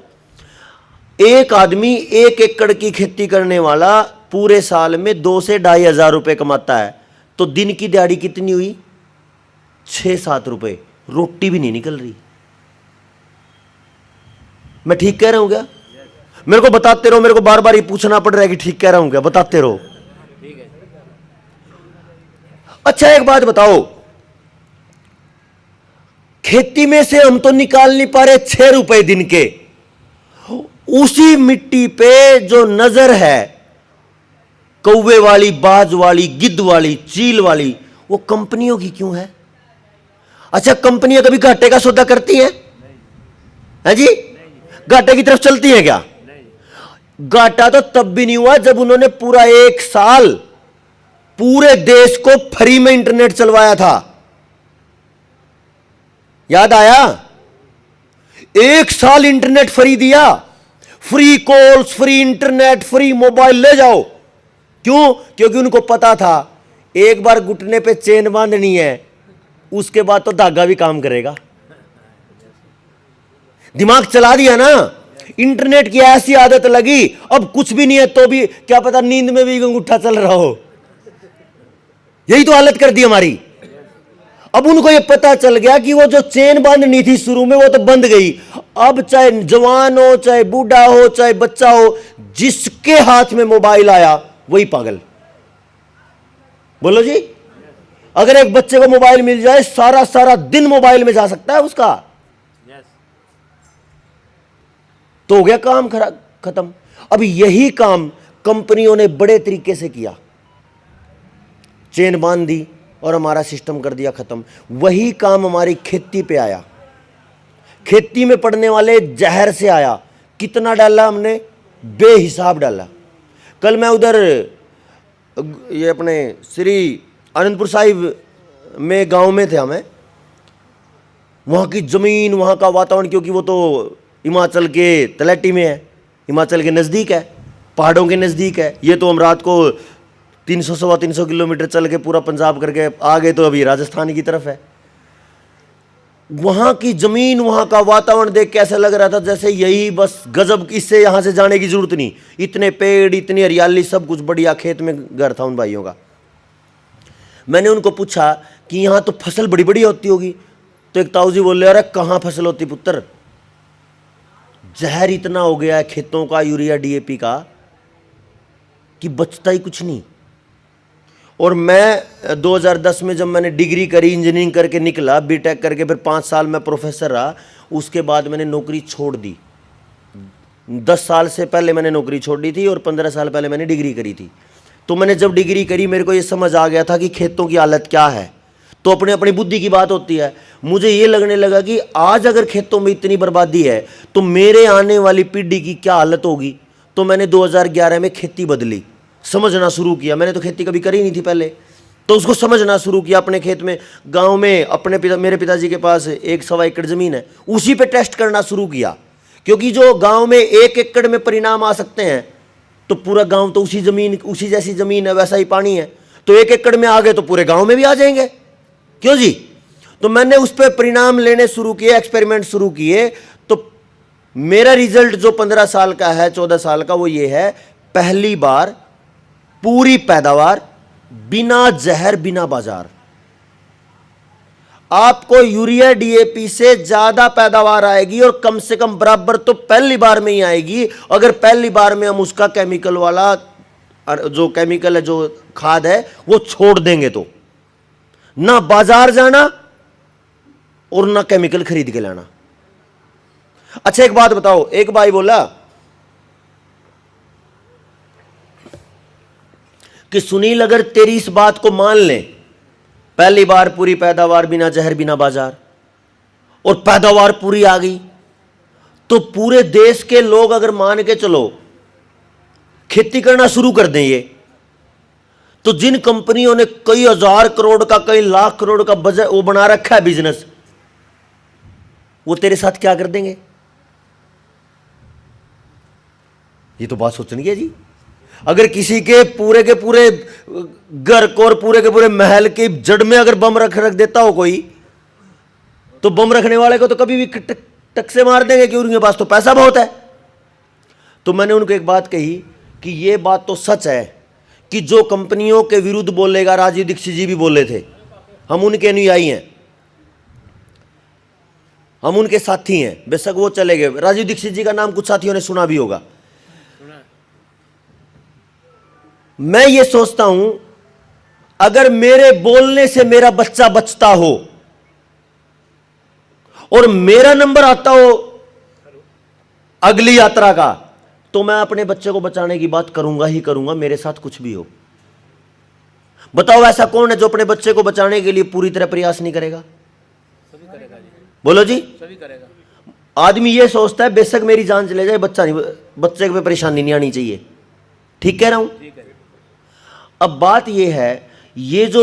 एक आदमी 1 एकड़ की खेती करने वाला पूरे साल में 2 से 2,500 रुपए कमाता है, तो दिन की दिहाड़ी कितनी हुई? 6-7 रुपए। रोटी भी नहीं निकल रही। मैं ठीक कह रहा हूं क्या? मेरे को बताते रहो, मेरे को बार बार ये पूछना पड़ रहा है कि ठीक कह रहा हूं क्या? बताते रहो। अच्छा एक बात बताओ, खेती में से हम तो निकाल नहीं पा रहे 6 रुपए दिन के, उसी मिट्टी पे जो नजर है कौवे वाली, बाज वाली, गिद्ध वाली, चील वाली, वो कंपनियों की क्यों है? अच्छा कंपनियां कभी घाटे का सौदा करती हैं? है जी? घाटे की तरफ चलती हैं क्या? घाटा तो तब भी नहीं हुआ जब उन्होंने पूरा 1 साल पूरे देश को फ्री में इंटरनेट चलवाया था। याद आया? 1 साल इंटरनेट फ्री दिया, free calls, free internet, free mobile ले जाओ। क्यों? क्योंकि उनको पता था एक बार घुटने पे चेन बांधनी है, उसके बाद तो धागा भी काम करेगा। दिमाग चला दिया ना, इंटरनेट की ऐसी आदत लगी, अब कुछ भी नहीं है तो भी क्या पता नींद में भी अंगूठा चल रहा हो। यही तो हालत कर दी हमारी। अब उनको यह पता चल गया कि वो जो चेन बांधनी थी शुरू में वो तो बंध गई। अब चाहे जवान हो, चाहे बूढ़ा हो, चाहे बच्चा हो, जिसके हाथ में मोबाइल आया वही पागल। बोलो जी, अगर एक बच्चे को मोबाइल मिल जाए, सारा दिन मोबाइल में जा सकता है उसका। तो हो गया काम खत्म। अब यही काम कंपनियों ने बड़े तरीके से किया, चेन बांध दी और हमारा सिस्टम कर दिया खत्म। वही काम हमारी खेती पे आया, खेती में पड़ने वाले जहर से आया। कितना डाला हमने? बेहिसाब डाला। कल मैं उधर ये अपने श्री आनंदपुर साहिब में गांव में थे हमें, वहाँ की ज़मीन, वहाँ का वातावरण, क्योंकि वो तो हिमाचल के तलहटी में है, हिमाचल के नज़दीक है, पहाड़ों के नज़दीक है। ये तो हम रात को 300-325 किलोमीटर चल के पूरा पंजाब करके आ गए, तो अभी राजस्थान की तरफ है। वहाँ की ज़मीन, वहाँ का वातावरण देख के ऐसा लग रहा था जैसे यही बस गजब, इससे यहाँ से जाने की ज़रूरत नहीं। इतने पेड़, इतनी हरियाली, सब कुछ बढ़िया। खेत में घर था उन भाइयों का। मैंने उनको पूछा कि यहाँ तो फसल बड़ी बड़ी होती होगी। तो एक ताऊ जी बोले, अरे कहाँ फसल होती पुत्र, जहर इतना हो गया है खेतों का, यूरिया डीएपी का, कि बचता ही कुछ नहीं। और मैं 2010 में जब मैंने डिग्री करी, इंजीनियरिंग करके निकला, बीटेक करके, फिर 5 साल मैं प्रोफेसर रहा। उसके बाद मैंने नौकरी छोड़ दी। 10 साल से पहले मैंने नौकरी छोड़ दी थी और 15 साल पहले मैंने डिग्री करी थी। तो मैंने जब डिग्री करी, मेरे को ये समझ आ गया था कि खेतों की हालत क्या है। तो अपनी अपनी बुद्धि की बात होती है। मुझे ये लगने लगा कि आज अगर खेतों में इतनी बर्बादी है तो मेरे आने वाली पीढ़ी की क्या हालत होगी। तो मैंने 2011 में खेती बदली, समझना शुरू किया। मैंने तो खेती कभी करी नहीं थी पहले, तो उसको समझना शुरू किया। अपने खेत में, गांव में, अपने मेरे पिताजी के पास 1-1.25 एकड़ ज़मीन है, उसी पे टेस्ट करना शुरू किया। क्योंकि जो गांव में 1 एकड़ में परिणाम आ सकते हैं, तो पूरा गांव तो उसी ज़मीन, उसी जैसी ज़मीन है, वैसा ही पानी है। तो 1 एकड़ में आ गए तो पूरे गाँव में भी आ जाएंगे, क्यों जी। तो मैंने उस पर परिणाम लेने शुरू किए, एक्सपेरिमेंट शुरू किए। तो मेरा रिजल्ट जो 15 साल का है, 14 साल का, वो ये है, पहली बार पूरी पैदावार, बिना जहर, बिना बाजार। आपको यूरिया डीएपी से ज्यादा पैदावार आएगी और कम से कम बराबर तो पहली बार में ही आएगी, अगर पहली बार में हम उसका केमिकल वाला, जो केमिकल है, जो खाद है, वो छोड़ देंगे। तो ना बाजार जाना और ना केमिकल खरीद के लाना। अच्छा एक बात बताओ, एक भाई बोला कि सुनील, अगर तेरी इस बात को मान लें, पहली बार पूरी पैदावार, बिना जहर, बिना बाजार, और पैदावार पूरी आ गई, तो पूरे देश के लोग अगर मान के चलो खेती करना शुरू कर दें, ये तो जिन कंपनियों ने कई हजार करोड़ का, कई लाख करोड़ का बजट वो बना रखा है बिजनेस, वो तेरे साथ क्या कर देंगे? ये तो बात सोचनी है जी। अगर किसी के पूरे घर को और पूरे के पूरे महल के जड़ में अगर बम रख देता हो कोई, तो बम रखने वाले को तो कभी भी टक से मार देंगे कि उनके पास तो पैसा बहुत है। तो मैंने उनको एक बात कही कि ये बात तो सच है कि जो कंपनियों के विरुद्ध बोलेगा, राजीव दीक्षित जी भी बोले थे, हम उनके अनुयायी हैं, हम उनके साथी हैं, बेशक वो चले गए। राजीव दीक्षित जी का नाम कुछ साथियों ने सुना भी होगा। मैं ये सोचता हूं, अगर मेरे बोलने से मेरा बच्चा बचता हो और मेरा नंबर आता हो अगली यात्रा का, तो मैं अपने बच्चे को बचाने की बात करूंगा ही करूंगा, मेरे साथ कुछ भी हो। बताओ ऐसा कौन है जो अपने बच्चे को बचाने के लिए पूरी तरह प्रयास नहीं करेगा? सभी करेगा जी। बोलो जी, सभी करेगा। आदमी ये सोचता है बेशक मेरी जान चले जाए, बच्चा नहीं, बच्चे पे परेशानी नहीं आनी चाहिए। ठीक कह रहा हूं? अब बात ये है, ये जो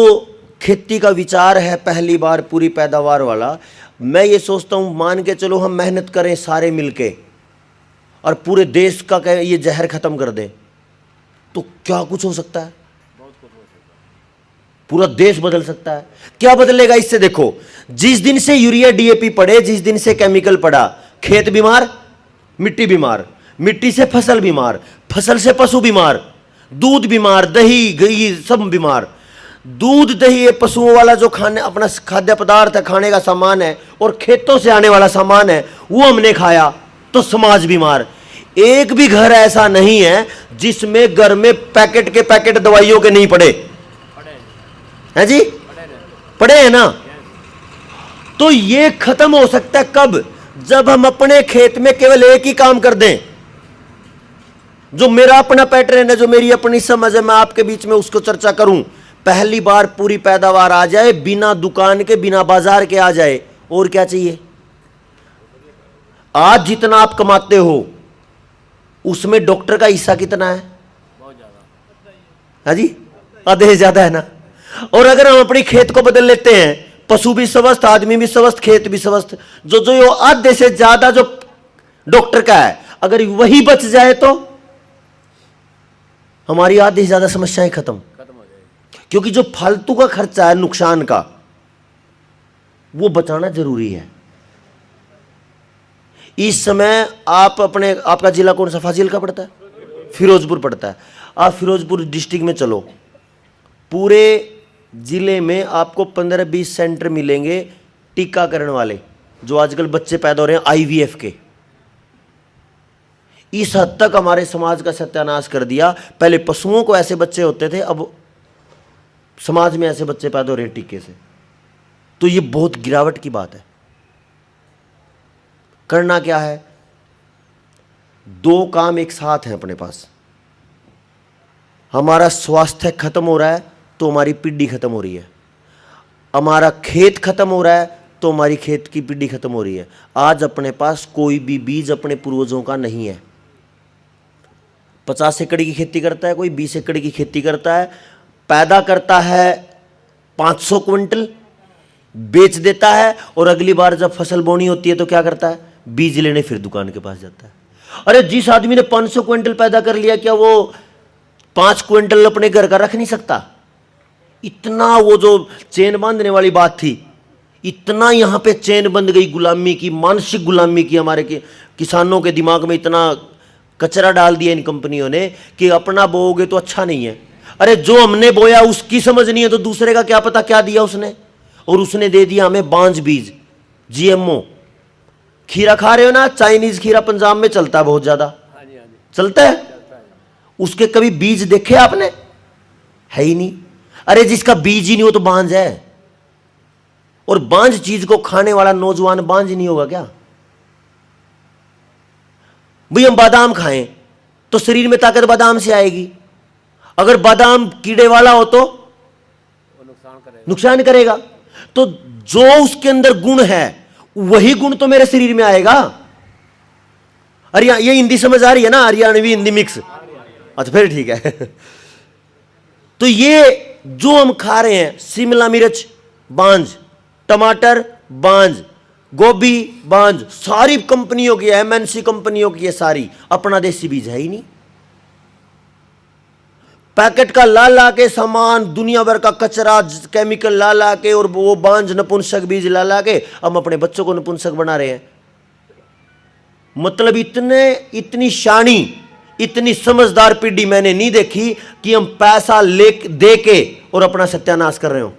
खेती का विचार है पहली बार पूरी पैदावार वाला, मैं ये सोचता हूं मान के चलो हम मेहनत करें सारे मिलके और पूरे देश का ये जहर खत्म कर दें, तो क्या कुछ हो सकता है? बहुत कुछ हो सकता है। पूरा देश बदल सकता है। क्या बदलेगा इससे? देखो, जिस दिन से यूरिया डीएपी पड़े, जिस दिन से केमिकल पड़ा, खेत बीमार, मिट्टी बीमार, मिट्टी से फसल बीमार, फसल से पशु बीमार, दूध बीमार, दही घी सब बीमार। दूध दही ये पशुओं वाला जो खाने अपना खाद्य पदार्थ है, खाने का सामान है, और खेतों से आने वाला सामान है, वो हमने खाया तो समाज बीमार। एक भी घर ऐसा नहीं है जिसमें घर में पैकेट के पैकेट दवाइयों के नहीं पड़े हैं जी, पड़े हैं ना। तो ये खत्म हो सकता है कब? जब हम अपने खेत में केवल एक ही काम कर दें, जो मेरा अपना पैटर्न है, जो मेरी अपनी समझ है, मैं आपके बीच में उसको चर्चा करूं, पहली बार पूरी पैदावार आ जाए, बिना दुकान के, बिना बाजार के आ जाए, और क्या चाहिए? आज जितना आप कमाते हो उसमें डॉक्टर का हिस्सा कितना है? बहुत ज्यादा। हाँ जी, आधे ज्यादा है ना। और अगर हम अपनी खेत को बदल लेते हैं, पशु भी स्वस्थ, आदमी भी स्वस्थ, खेत भी स्वस्थ, जो ये आधे से ज्यादा जो डॉक्टर का है, अगर वही बच जाए तो हमारी आधी से ज्यादा समस्याएं खत्म हो जाएगी। क्योंकि जो फालतू का खर्चा है नुकसान का, वो बचाना जरूरी है। इस समय आप अपने, आपका जिला कौन सा? फाजिल का पड़ता है? फिरोजपुर पड़ता है। आप फिरोजपुर डिस्ट्रिक्ट में चलो, पूरे जिले में आपको 15-20 सेंटर मिलेंगे टीकाकरण वाले, जो आजकल बच्चे पैदा हो रहे हैं आईवीएफ के। इस हद तक हमारे समाज का सत्यानाश कर दिया। पहले पशुओं को ऐसे बच्चे होते थे, अब समाज में ऐसे बच्चे पैदा हो रहे हैं टीके से। तो ये बहुत गिरावट की बात है। करना क्या है? दो काम एक साथ हैं अपने पास। हमारा स्वास्थ्य खत्म हो रहा है तो हमारी पीढ़ी खत्म हो रही है, हमारा खेत खत्म हो रहा है तो हमारी खेत की पीढ़ी खत्म हो रही है। आज अपने पास कोई भी बीज अपने पूर्वजों का नहीं है। 50 एकड़ की खेती करता है कोई, 20 एकड़ की खेती करता है, पैदा करता है 500 क्विंटल, बेच देता है, और अगली बार जब फसल बोनी होती है तो क्या करता है? बीज लेने फिर दुकान के पास जाता है। अरे जिस आदमी ने 500 क्विंटल पैदा कर लिया, क्या वो 5 क्विंटल अपने घर का रख नहीं सकता? इतना वो जो चेन बांधने वाली बात थी, इतना यहां पे चेन बंध गई गुलामी की, मानसिक गुलामी की। हमारे किसानों के दिमाग में इतना कचरा डाल दिया इन कंपनियों ने कि अपना बोओगे तो अच्छा नहीं है। अरे जो हमने बोया उसकी समझ नहीं है तो दूसरे का क्या पता क्या दिया उसने, और उसने दे दिया हमें बांझ बीज, जीएमओ। खीरा खा रहे हो ना, चाइनीज खीरा पंजाब में चलता है बहुत ज्यादा, चलता है। उसके कभी बीज देखे आपने? है ही नहीं। अरे जिसका बीज ही नहीं हो तो बांझ है। और बांझ चीज को खाने वाला नौजवान बांझ नहीं होगा क्या? भाई हम बादाम खाएं तो शरीर में ताकत बादाम से आएगी। अगर बादाम कीड़े वाला हो तो नुकसान करेगा। तो जो उसके अंदर गुण है वही गुण तो मेरे शरीर में आएगा। अरे ये हिंदी समझ आ रही है ना? हरियाणवी हिंदी मिक्स। अच्छा फिर ठीक है। तो ये जो हम खा रहे हैं, शिमला मिर्च बांझ, टमाटर बांझ, गोभी बांझ, सारी कंपनियों की है, एमएनसी कंपनियों की है सारी, अपना देसी बीज है ही नहीं। पैकेट का ला ला के सामान, दुनिया भर का कचरा, केमिकल ला ला के, और वो बांझ नपुंसक बीज ला ला के हम अपने बच्चों को नपुंसक बना रहे हैं। मतलब इतनी शानी, इतनी समझदार पीढ़ी मैंने नहीं देखी कि हम पैसा दे के और अपना सत्यानाश कर रहे हो।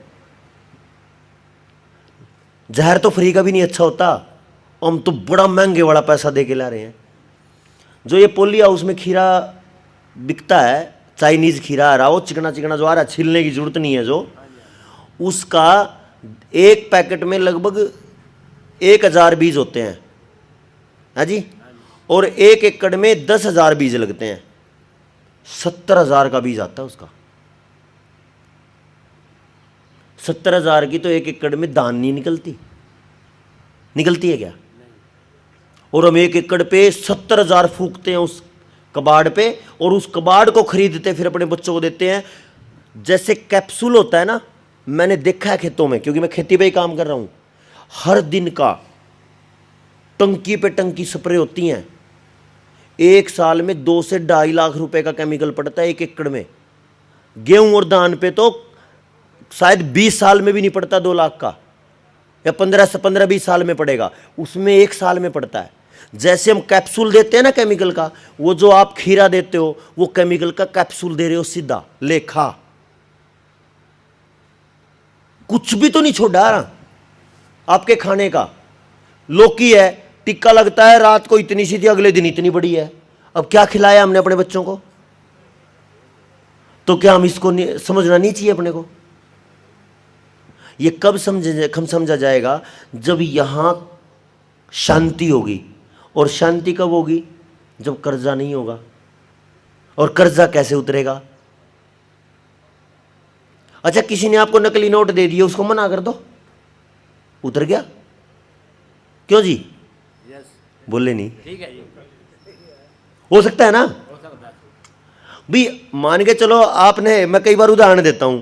जहर तो फ्री का भी नहीं अच्छा होता, हम तो बड़ा महंगे वाला पैसा दे के ला रहे हैं। जो ये पोली हाउस में खीरा बिकता है, चाइनीज खीरा आ रहा, वो चिकना चिकना जो आ रहा, छीलने की जरूरत नहीं है, जो उसका एक पैकेट में लगभग 1000 बीज होते हैं, है जी, और 1 एकड़ में 10,000 बीज लगते हैं। 70,000 का बीज आता है उसका। 70,000 की तो 1 एकड़ में दान नहीं निकलती है क्या? और हम 1 एकड़ पे 70,000 फूकते हैं उस कबाड़ पे, और उस कबाड़ को खरीदते फिर अपने बच्चों को देते हैं। जैसे कैप्सूल होता है ना, मैंने देखा है खेतों में, क्योंकि मैं खेती पे ही काम कर रहा हूं। हर दिन का टंकी पे टंकी स्प्रे होती हैं। 1 साल में 2 से 2.5 लाख रुपए का केमिकल पड़ता है 1 एकड़ में। गेहूं और धान पे तो शायद 20 साल में भी नहीं पड़ता 2 लाख का, या 15-20 साल में पड़ेगा, उसमें 1 साल में पड़ता है। जैसे हम कैप्सूल देते हैं ना केमिकल का, वो जो आप खीरा देते हो वो केमिकल का कैप्सूल दे रहे हो सीधा लेखा। कुछ भी तो नहीं छोड़ा आपके खाने का। लौकी है, टिक्का लगता है, रात को इतनी सी थी, अगले दिन इतनी बड़ी है। अब क्या खिलाया हमने अपने बच्चों को? तो क्या हम इसको समझना नहीं चाहिए अपने को? ये कब समझा जाएगा? जब यहां शांति होगी। और शांति कब होगी? जब कर्जा नहीं होगा। और कर्जा कैसे उतरेगा? अच्छा, किसी ने आपको नकली नोट दे दिए, उसको मना कर दो, उतर गया। क्यों जी? बोले नहीं। ठीक है जी, हो सकता है ना हो सकता है। भी। मान के चलो आपने, मैं कई बार उदाहरण देता हूं,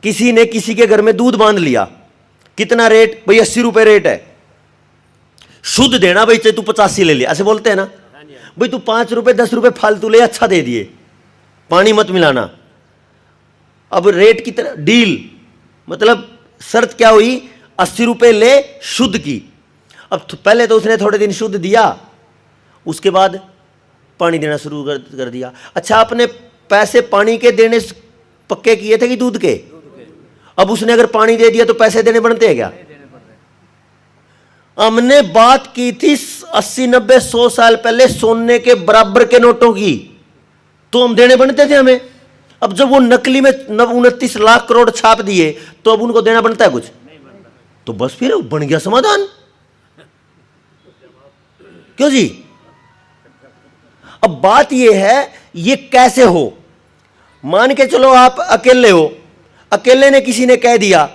किसी ने किसी के घर में दूध बांध लिया, कितना रेट भाई? 80 रुपए रेट है, शुद्ध देना भाई, चाहे तू 85 ले ले, ऐसे बोलते हैं ना हाँ जी, हाँ भाई। तू 5 रुपए 10 रुपए फालतू ले, अच्छा दे दिए, पानी मत मिलाना। अब रेट की तरह डील, मतलब शर्त क्या हुई? 80 रुपए ले शुद्ध की। अब पहले तो उसने थोड़े दिन शुद्ध दिया, उसके बाद पानी देना शुरू कर दिया। अच्छा, आपने पैसे पानी के देने पक्के किए थे कि दूध के? अब उसने अगर पानी दे दिया तो पैसे देने बनते हैं क्या? देने पड़ रहे। हमने बात की थी 80 90 100 साल पहले सोने के बराबर के नोटों की, तो हम देने बनते थे हमें। अब जब वो नकली में 29 लाख करोड़ छाप दिए, तो अब उनको देना बनता है कुछ? नहीं बनता। तो बस फिर बन गया समाधान। क्यों जी? अब बात यह है, ये कैसे हो? मान के चलो आप अकेले हो, अकेले ने किसी ने कह दिया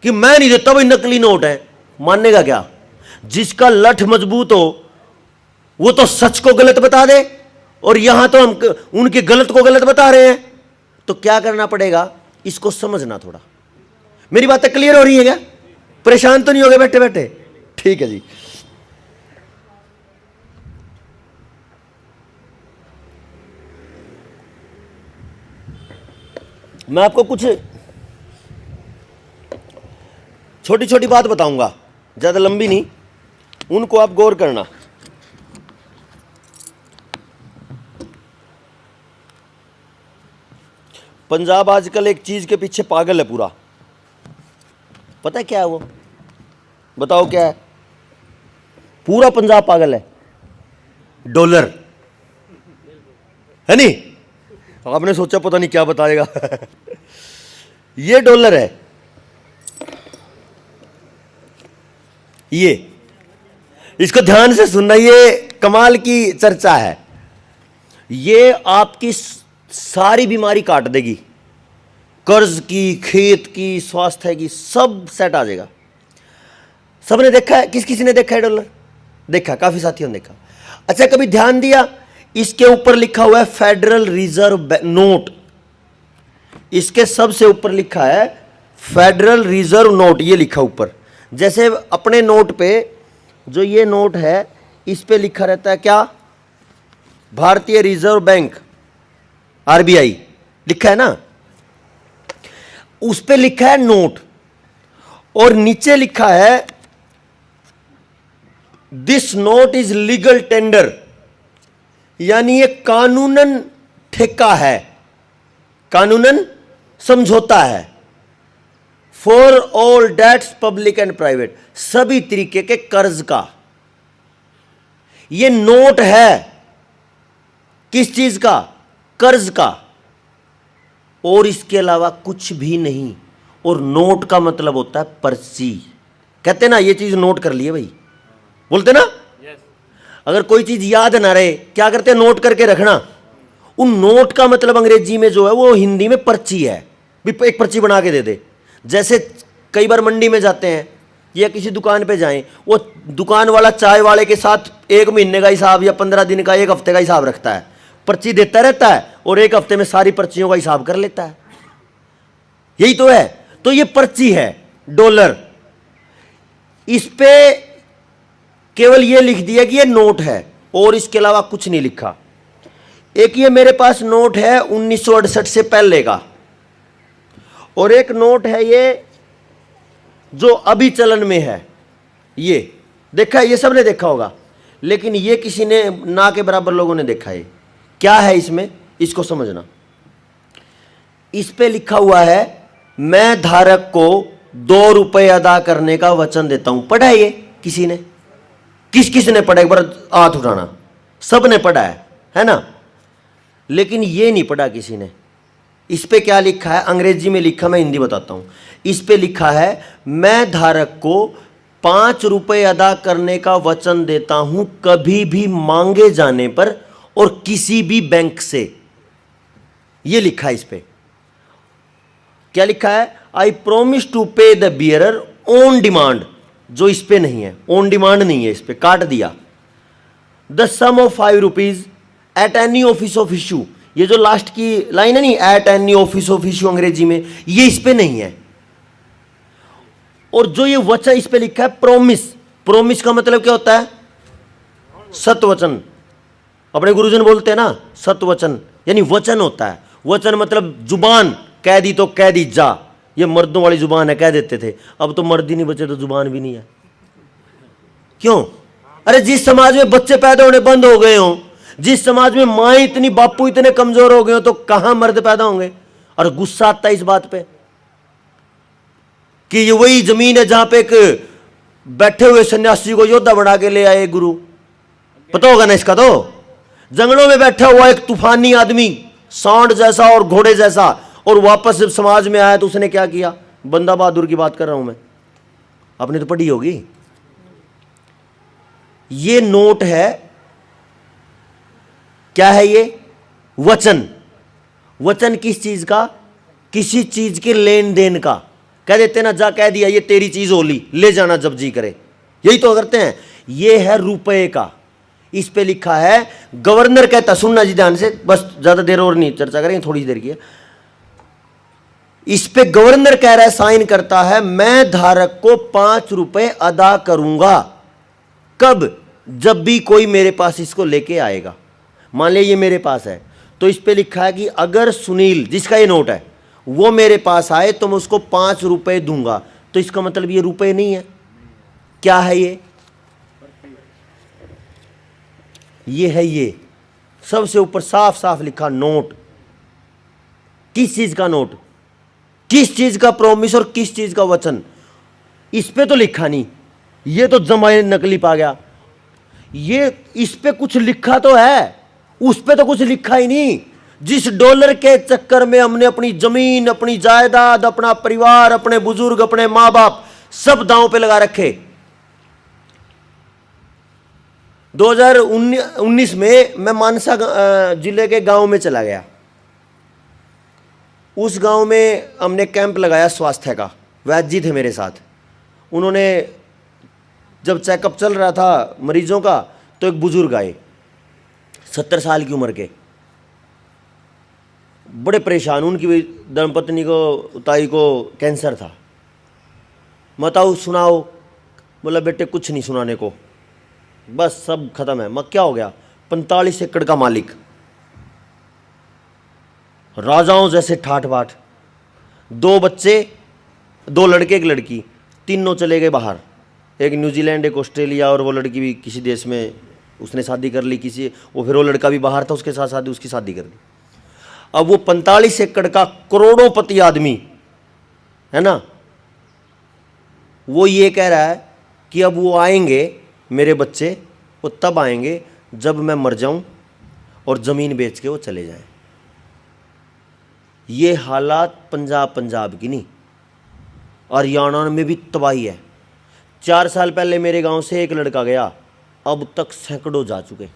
कि मैं नहीं देता भाई, नकली नोट है, मानने का क्या? जिसका लठ मजबूत हो वो तो सच को गलत बता दे, और यहां तो हम उनके गलत को गलत बता रहे हैं। तो क्या करना पड़ेगा? इसको समझना थोड़ा। मेरी बातें क्लियर हो रही है क्या? परेशान तो नहीं हो गए बैठे बैठे? ठीक है जी। मैं आपको कुछ छोटी छोटी बात बताऊंगा, ज्यादा लंबी नहीं, उनको आप गौर करना। पंजाब आजकल एक चीज के पीछे पागल है पूरा। पता है क्या है वो? बताओ क्या है? पूरा पंजाब पागल है। डॉलर है नहीं? आपने सोचा पता नहीं क्या बताएगा। ये डॉलर है, ये, इसको ध्यान से सुनना, ये कमाल की चर्चा है। ये आपकी सारी बीमारी काट देगी, कर्ज की, खेत की, स्वास्थ्य की, सब सेट आ जाएगा। सबने देखा है? किस किसी ने देखा है डॉलर? देखा, काफी साथियों ने देखा। अच्छा, कभी ध्यान दिया इसके ऊपर लिखा हुआ है फेडरल रिजर्व नोट, इसके सबसे ऊपर लिखा है फेडरल रिजर्व नोट, ये लिखा ऊपर। जैसे अपने नोट पे जो ये नोट है, इस पे लिखा रहता है क्या? भारतीय रिजर्व बैंक, आरबीआई लिखा है ना, उस पे लिखा है नोट, और नीचे लिखा है this note is legal tender, यानी ये कानूनन ठेका है, कानूनन समझौता है। For all debts public and private, सभी तरीके के कर्ज का ये नोट है। किस चीज का? कर्ज का, और इसके अलावा कुछ भी नहीं। और नोट का मतलब होता है पर्ची। कहते ना ये चीज नोट कर लिए भाई, बोलते ना? यस। अगर कोई चीज याद ना रहे, क्या करते हैं? नोट करके रखना। उन नोट का मतलब अंग्रेजी में जो है वो हिंदी में पर्ची है। भी एक पर्ची बना के दे दे। जैसे कई बार मंडी में जाते हैं या किसी दुकान पे जाएं, वो दुकान वाला चाय वाले के साथ 1 महीने का हिसाब या 15 दिन का, 1 हफ्ते का हिसाब रखता है, पर्ची देता रहता है, और 1 हफ्ते में सारी पर्चियों का हिसाब कर लेता है। यही तो है। तो ये पर्ची है डॉलर, इस पे केवल ये लिख दिया कि ये नोट है, और इसके अलावा कुछ नहीं लिखा। एक ये मेरे पास नोट है 1968 से पहले का, और एक नोट है ये जो अभी चलन में है। ये देखा है? ये सबने देखा होगा, लेकिन ये किसी ने ना के बराबर लोगों ने देखा है। क्या है इसमें? इसको समझना। इस पे लिखा हुआ है मैं धारक को 2 रुपए अदा करने का वचन देता हूं। पढ़ा है ये किसी ने? किस किस ने पढ़ा? एक बार हाथ उठाना। सब ने पढ़ा है ना? लेकिन ये नहीं पढ़ा किसी ने। इस पे क्या लिखा है? अंग्रेजी में लिखा, मैं हिंदी बताता हूं। इस पे लिखा है मैं धारक को ₹5 अदा करने का वचन देता हूं कभी भी मांगे जाने पर और किसी भी बैंक से। ये लिखा है इस पे, क्या लिखा है? आई प्रोमिस टू पे द बियरर ऑन डिमांड, जो इस पे नहीं है, ऑन डिमांड नहीं है, इस पे काट दिया। The sum of ₹5 at any office of issue, ये जो लास्ट की लाइन है नहीं, at any office of issue अंग्रेजी में, ये इस पे नहीं है। और जो ये वचन इस पे लिखा है प्रोमिस, प्रोमिस का मतलब क्या होता है? सतवचन। अपने गुरुजन बोलते हैं ना सतवचन, यानी वचन होता है। वचन मतलब जुबान, कह दी तो कह दी जा, ये मर्दों वाली जुबान है, कह देते थे। अब तो मर्द ही नहीं बचे तो जुबान भी नहीं है। क्यों? अरे जिस समाज में बच्चे पैदा होने बंद हो गए हों, जिस समाज में माँ इतनी बापू इतने कमजोर हो गए हो, तो कहां मर्द पैदा होंगे? और गुस्सा आता है इस बात पे कि ये वही जमीन है जहां पे एक बैठे हुए सन्यासी को योद्धा बना के ले आए गुरु। पता होगा ना इसका, तो जंगलों में बैठा हुआ एक तूफानी आदमी, सांड जैसा और घोड़े जैसा, और वापस जब समाज में आया तो उसने क्या किया? बंदा बहादुर की बात कर रहा हूं मैं, आपने तो पढ़ी होगी। ये नोट है, क्या है ये? वचन। वचन किस चीज का? किसी चीज के लेन देन का। कह देते ना, जा कह दिया ये तेरी चीज होली, ले जाना जब जी करे, यही तो करते हैं। ये है रुपए का। इस पे लिखा है, गवर्नर कहता, सुनना जी ध्यान से, बस ज्यादा देर और नहीं चर्चा करेंगे, थोड़ी देर की है। इस पे गवर्नर कह रहा है, साइन करता है, मैं धारक को ₹5 अदा करूंगा। कब? जब भी कोई मेरे पास इसको लेके आएगा। मान लिया ये मेरे पास है, तो इस पे लिखा है कि अगर सुनील, जिसका ये नोट है, वो मेरे पास आए तो मैं उसको ₹5 दूंगा। तो इसका मतलब ये रुपए नहीं है, क्या है ये? ये है, ये सबसे ऊपर साफ साफ लिखा नोट। किस चीज का नोट? किस चीज का प्रॉमिस और किस चीज का वचन? इस पे तो लिखा नहीं, ये तो जमाए नकली पा गया। ये इस पे कुछ लिखा तो है, उस पे तो कुछ लिखा ही नहीं। जिस डॉलर के चक्कर में हमने अपनी जमीन, अपनी जायदाद, अपना परिवार, अपने बुजुर्ग, अपने मां बाप सब दांव पे लगा रखे। 2019 में मैं मानसा जिले के गांव में चला गया। उस गांव में हमने कैंप लगाया स्वास्थ्य का, वैद्य जी थे मेरे साथ। उन्होंने जब चेकअप चल रहा था मरीजों का, तो एक बुजुर्ग आए 70 साल की उम्र के, बड़े परेशान। उनकी भी धर्मपत्नी को, ताई को कैंसर था। बताओ, सुनाओ। बोला बेटे कुछ नहीं सुनाने को, बस सब खत्म है। मैं क्या हो गया? 45 एकड़ का मालिक, राजाओं जैसे ठाठ बाट, 2 बच्चे, 2 लड़के 1 लड़की, तीनों चले गए बाहर। एक न्यूजीलैंड, एक ऑस्ट्रेलिया, और वो लड़की भी किसी देश में उसने शादी कर ली किसी, वो फिर वो लड़का भी बाहर था, उसके साथ शादी, उसकी शादी कर दी। अब वो 45 एकड़ का करोड़ोंपति आदमी है ना, वो ये कह रहा है कि अब वो आएंगे मेरे बच्चे, वो तब आएंगे जब मैं मर जाऊं और ज़मीन बेच के वो चले जाएं। ये हालात पंजाब की नहीं, हरियाणा में भी तबाही है। 4 साल पहले मेरे गांव से एक लड़का गया, अब तक सैकड़ों जा चुके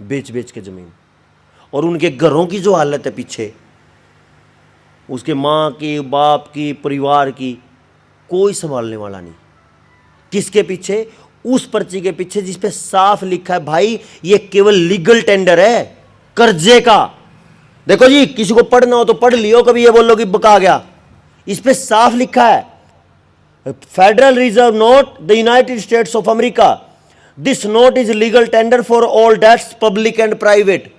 बेच बेच के ज़मीन। और उनके घरों की जो हालत है पीछे, उसके माँ की, बाप की, परिवार की, कोई संभालने वाला नहीं। किसके पीछे? उस पर्ची के पीछे जिस पे साफ लिखा है, भाई ये केवल लीगल टेंडर है कर्जे का। देखो जी, किसी को पढ़ना हो तो पढ़ लियो, कभी ये बोलो कि बका गया। इस पे साफ लिखा है, Federal Reserve note, the United States of America, this note is legal tender for all debts public and private.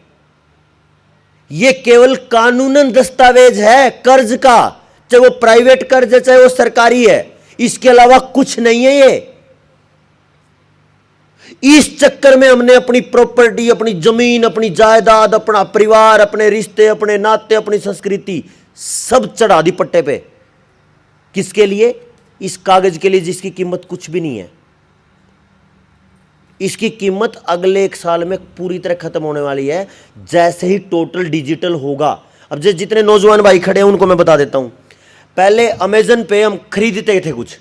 ये केवल कानूनन दस्तावेज है कर्ज का, चाहे वो प्राइवेट कर्ज है चाहे वो सरकारी है, इसके अलावा कुछ नहीं है ये। इस चक्कर में हमने अपनी प्रॉपर्टी, अपनी जमीन, अपनी जायदाद, अपना परिवार, अपने रिश्ते, अपने नाते, अपनी संस्कृति सब चढ़ा दी पट्टे पे। किसके लिए? इस कागज के लिए जिसकी कीमत कुछ भी नहीं है। इसकी कीमत अगले 1 साल में पूरी तरह खत्म होने वाली है, जैसे ही टोटल डिजिटल होगा। अब जितने नौजवान भाई खड़े हैं उनको मैं बता देता हूं, पहले अमेजन पे हम खरीदते थे कुछ,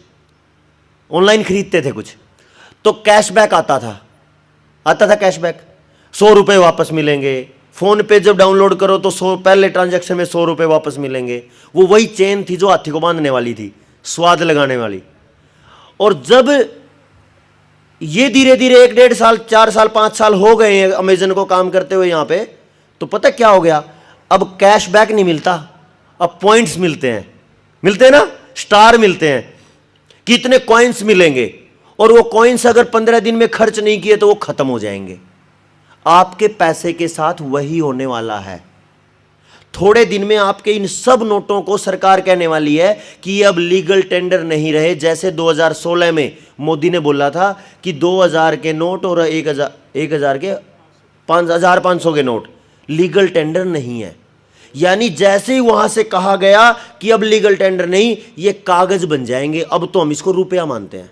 ऑनलाइन खरीदते थे कुछ, तो कैशबैक आता था कैशबैक, 100 रुपये वापस मिलेंगे। फोन पे जब डाउनलोड करो तो 100 पहले ट्रांजैक्शन में 100 रुपये वापस मिलेंगे। वो वही चेन थी जो हाथी को बांधने वाली थी, स्वाद लगाने वाली। और जब ये धीरे धीरे 1-1.5 साल 4 साल 5 साल हो गए हैं अमेजन को काम करते हुए यहाँ पे, तो पता क्या हो गया, अब कैशबैक नहीं मिलता, अब पॉइंट्स मिलते हैं ना, स्टार मिलते हैं कि इतने कॉइन्स मिलेंगे, और वो कॉइन्स अगर 15 दिन में खर्च नहीं किए तो वो खत्म हो जाएंगे। आपके पैसे के साथ वही होने वाला है। थोड़े दिन में आपके इन सब नोटों को सरकार कहने वाली है कि ये अब लीगल टेंडर नहीं रहे। जैसे 2016 में मोदी ने बोला था कि 2000 के नोट और 1000 के 5500 के नोट लीगल टेंडर नहीं है। यानी जैसे ही वहां से कहा गया कि अब लीगल टेंडर नहीं, ये कागज बन जाएंगे, अब तो हम इसको रुपया मानते हैं।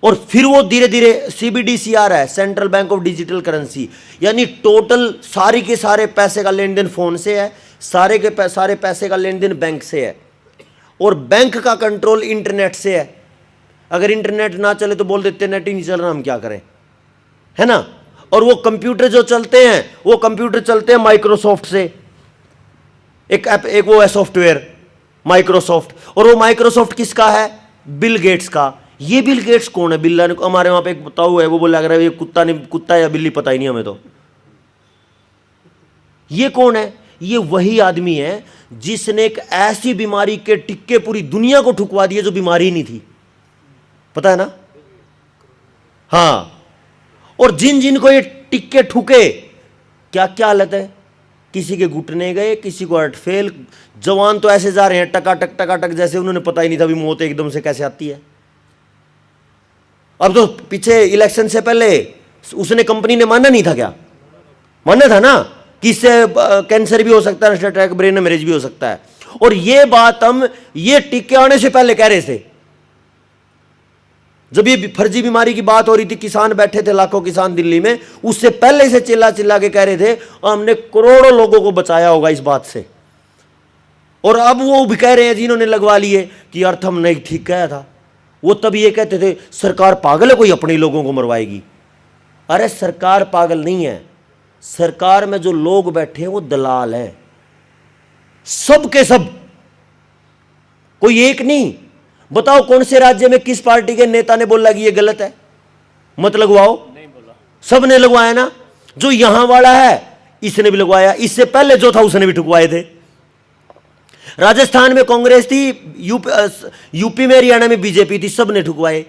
और फिर वो धीरे धीरे CBDC आ रहा है, central bank of digital currency, यानी टोटल सारी के सारे पैसे का लेन देन फोन से है, सारे के सारे पैसे का लेन देन बैंक से है, और बैंक का कंट्रोल इंटरनेट से है। अगर इंटरनेट ना चले तो बोल देते नेट ही नहीं चल रहा, हम क्या करें, है ना। और वो कंप्यूटर जो चलते हैं, वो कंप्यूटर चलते हैं माइक्रोसॉफ्ट से, एक वो है सॉफ्टवेयर माइक्रोसॉफ्ट, और वो माइक्रोसॉफ्ट किसका है, बिल गेट्स का। ये बिल गेट्स कौन है? बिल्ला ने हमारे वहां पे एक बताओ है, वो बोला अगर ये कुत्ता या बिल्ली पता ही नहीं हमें तो। ये कौन है? ये वही आदमी है जिसने एक ऐसी बीमारी के टिक्के पूरी दुनिया को ठुकवा दिए जो बीमारी ही नहीं थी, पता है ना। हाँ, और जिन जिन को ये टिक्के ठुके, क्या क्या हालत है, किसी के घुटने गए, किसी को हार्ट फेल, जवान तो ऐसे जा रहे हैं टकाटक जैसे उन्होंने पता ही नहीं था भी मौत एकदम से कैसे आती है। अब तो पीछे इलेक्शन से पहले उसने कंपनी ने माना नहीं था, क्या माना था ना कि इससे कैंसर भी हो सकता है, हार्ट अटैक, ब्रेन हेमरेज भी हो सकता है। और ये बात हम ये टीके आने से पहले कह रहे थे। जब ये फर्जी बीमारी की बात हो रही थी, किसान बैठे थे लाखों किसान दिल्ली में, उससे पहले से चिल्ला चिल्ला के कह रहे थे, हमने करोड़ों लोगों को बचाया होगा इस बात से। और अब वो भी कह रहे हैं जिन्होंने लगवा लिए कि अर्थ हम नहीं ठीक कहा था। वो तब ये कहते थे सरकार पागल है, कोई अपने लोगों को मरवाएगी। अरे सरकार पागल नहीं है, सरकार में जो लोग बैठे हैं वो दलाल हैं, सब के सब, कोई एक नहीं। बताओ कौन से राज्य में किस पार्टी के नेता ने बोला कि ये गलत है, मत लगवाओ? नहीं बोला, सब ने लगवाया ना। जो यहां वाला है इसने भी लगवाया, इससे पहले जो था उसने भी ठुकवाए थे। राजस्थान में कांग्रेस थी, यूपी में हरियाणा में बीजेपी थी, सब ने ठुकवाए।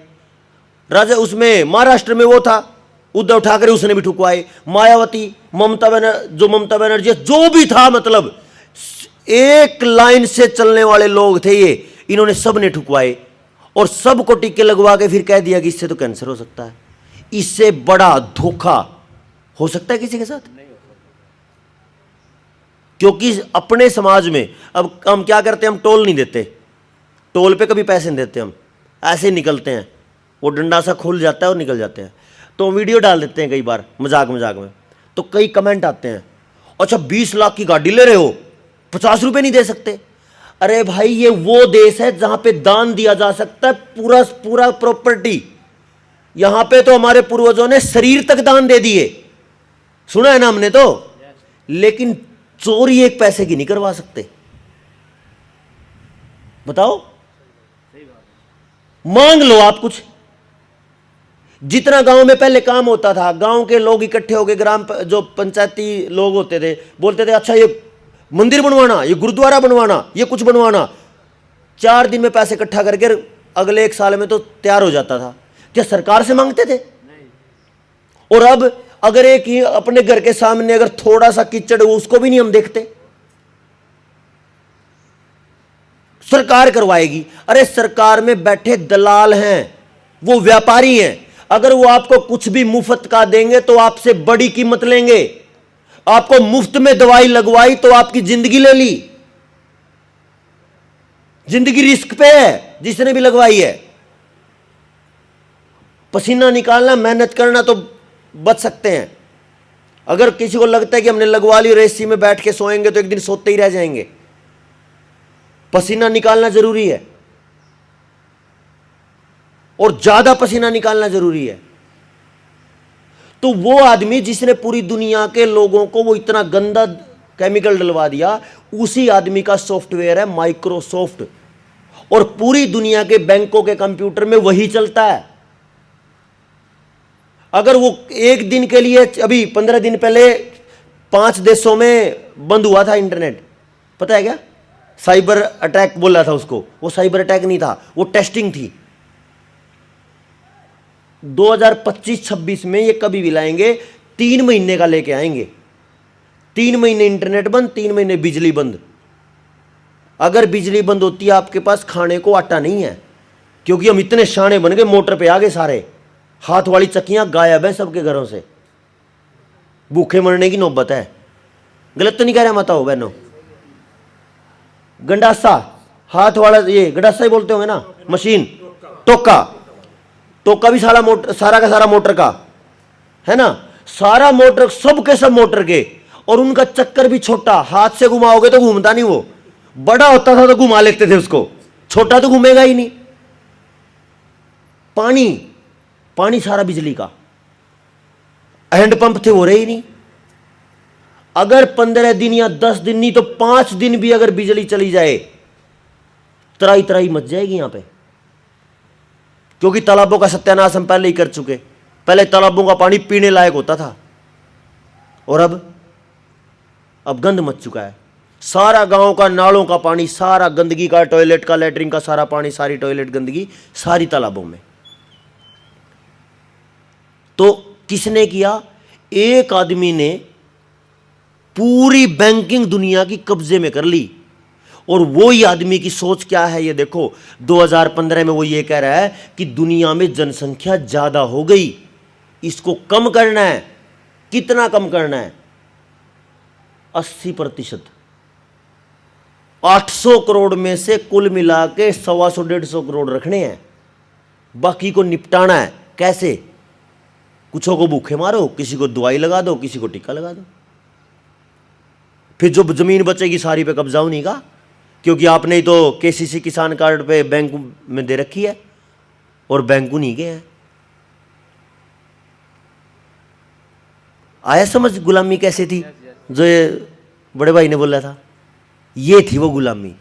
उसमें महाराष्ट्र में वो था उद्धव ठाकरे, उसने भी ठुकवाए। मायावती, ममता बनर्जी, जो भी था, मतलब एक लाइन से चलने वाले लोग थे ये, इन्होंने सब ने ठुकवाए। और सबको टीके लगवा के फिर कह दिया कि इससे तो कैंसर हो सकता है। इससे बड़ा धोखा हो सकता है किसी के साथ? नहीं हो सकता। क्योंकि अपने समाज में अब हम क्या करते हैं, हम टोल नहीं देते, टोल पे कभी पैसे नहीं देते, हम ऐसे ही निकलते हैं, वो डंडा सा खुल जाता है और निकल जाते हैं। तो वीडियो डाल देते हैं कई बार मजाक में, तो कई कमेंट आते हैं, अच्छा 20 लाख की गाड़ी ले रहे हो, 50 रुपए नहीं दे सकते। अरे भाई, ये वो देश है जहां पे दान दिया जा सकता है, पूरा पूरा प्रॉपर्टी। यहां पे तो हमारे पूर्वजों ने शरीर तक दान दे दिए, सुना है ना हमने तो। लेकिन चोरी एक पैसे की नहीं करवा सकते, बताओ। सही बात है। मांग लो आप कुछ। जितना गांव में पहले काम होता था, गांव के लोग इकट्ठे हो गए, जो पंचायती लोग होते थे, बोलते थे अच्छा ये मंदिर बनवाना, ये गुरुद्वारा बनवाना, ये कुछ बनवाना, 4 दिन में पैसे इकट्ठा करके अगले 1 साल में तो तैयार हो जाता था। क्या सरकार से मांगते थे? नहीं। और अब अगर एक ही अपने घर के सामने अगर थोड़ा सा कीचड़ हो, उसको भी नहीं हम देखते, सरकार करवाएगी। अरे सरकार में बैठे दलाल हैं, वो व्यापारी हैं। अगर वो आपको कुछ भी मुफ्त का देंगे तो आपसे बड़ी कीमत लेंगे। आपको मुफ्त में दवाई लगवाई तो आपकी जिंदगी ले ली, जिंदगी रिस्क पे है जिसने भी लगवाई है। पसीना निकालना, मेहनत करना तो बच सकते हैं। अगर किसी को लगता है कि हमने लगवा ली और एसी में बैठ के सोएंगे तो एक दिन सोते ही रह जाएंगे, पसीना निकालना जरूरी है। और ज्यादा पसीना निकालना जरूरी है। तो वो आदमी जिसने पूरी दुनिया के लोगों को वो इतना गंदा केमिकल डलवा दिया, उसी आदमी का सॉफ्टवेयर है माइक्रोसॉफ्ट, और पूरी दुनिया के बैंकों के कंप्यूटर में वही चलता है। अगर वो एक दिन के लिए, अभी 15 दिन पहले 5 देशों में बंद हुआ था इंटरनेट, पता है क्या? साइबर अटैक बोला था उसको, वो साइबर अटैक नहीं था, वो टेस्टिंग थी। 2025-26 में ये कभी भी लाएंगे, 3 महीने का लेके आएंगे। 3 महीने इंटरनेट बंद, 3 महीने बिजली बंद। अगर बिजली बंद होती है, आपके पास खाने को आटा नहीं है, क्योंकि हम इतने शाणे बन गए, मोटर पे आ गए सारे, हाथ वाली चक्कियां गायब है सबके घरों से, भूखे मरने की नौबत है। गलत तो नहीं कह रहा माता हो बहनों? गंडासा, हाथ वाला, ये गंडासा ही बोलते होंगे ना, मशीन, टोका, टोका भी सारा मोटर, सारा का सारा मोटर का है ना, सारा मोटर, सब के सब मोटर के, और उनका चक्कर भी छोटा, हाथ से घुमाओगे तो घूमता नहीं, वो बड़ा होता था तो घुमा लेते थे उसको, छोटा तो घूमेगा ही नहीं। पानी, पानी सारा बिजली का, हैंडपंप थे, हो रहे ही नहीं। अगर 15 दिन या 10 दिन नहीं तो 5 दिन भी अगर बिजली चली जाए, तराई तराई मच जाएगी यहां पे, क्योंकि तालाबों का सत्यानाश हम पहले ही कर चुके। पहले तालाबों का पानी पीने लायक होता था, और अब गंद मच चुका है। सारा गांव का नालों का पानी, सारा गंदगी का, टॉयलेट का, लैट्रिन का सारा पानी, सारी टॉयलेट गंदगी सारी तालाबों में। तो किसने किया? एक आदमी ने पूरी बैंकिंग दुनिया की कब्जे में कर ली। और वो ही आदमी की सोच क्या है ये देखो, 2015 में वो ये कह रहा है कि दुनिया में जनसंख्या ज्यादा हो गई, इसको कम करना है। कितना कम करना है? 80%। 800 करोड़ में से कुल मिला के 125-150 करोड़ रखने हैं, बाकी को निपटाना है। कैसे? कुछों को भूखे मारो, किसी को दवाई लगा दो, किसी को टीका लगा दो, फिर जो जमीन बचेगी सारी पे कब्जा नहीं का, क्योंकि आपने ही तो केसीसी किसान कार्ड पे बैंक में दे रखी है, और बैंक नहीं गए हैं। आया समझ गुलामी कैसे थी, जो ये बड़े भाई ने बोला था? ये थी वो गुलामी।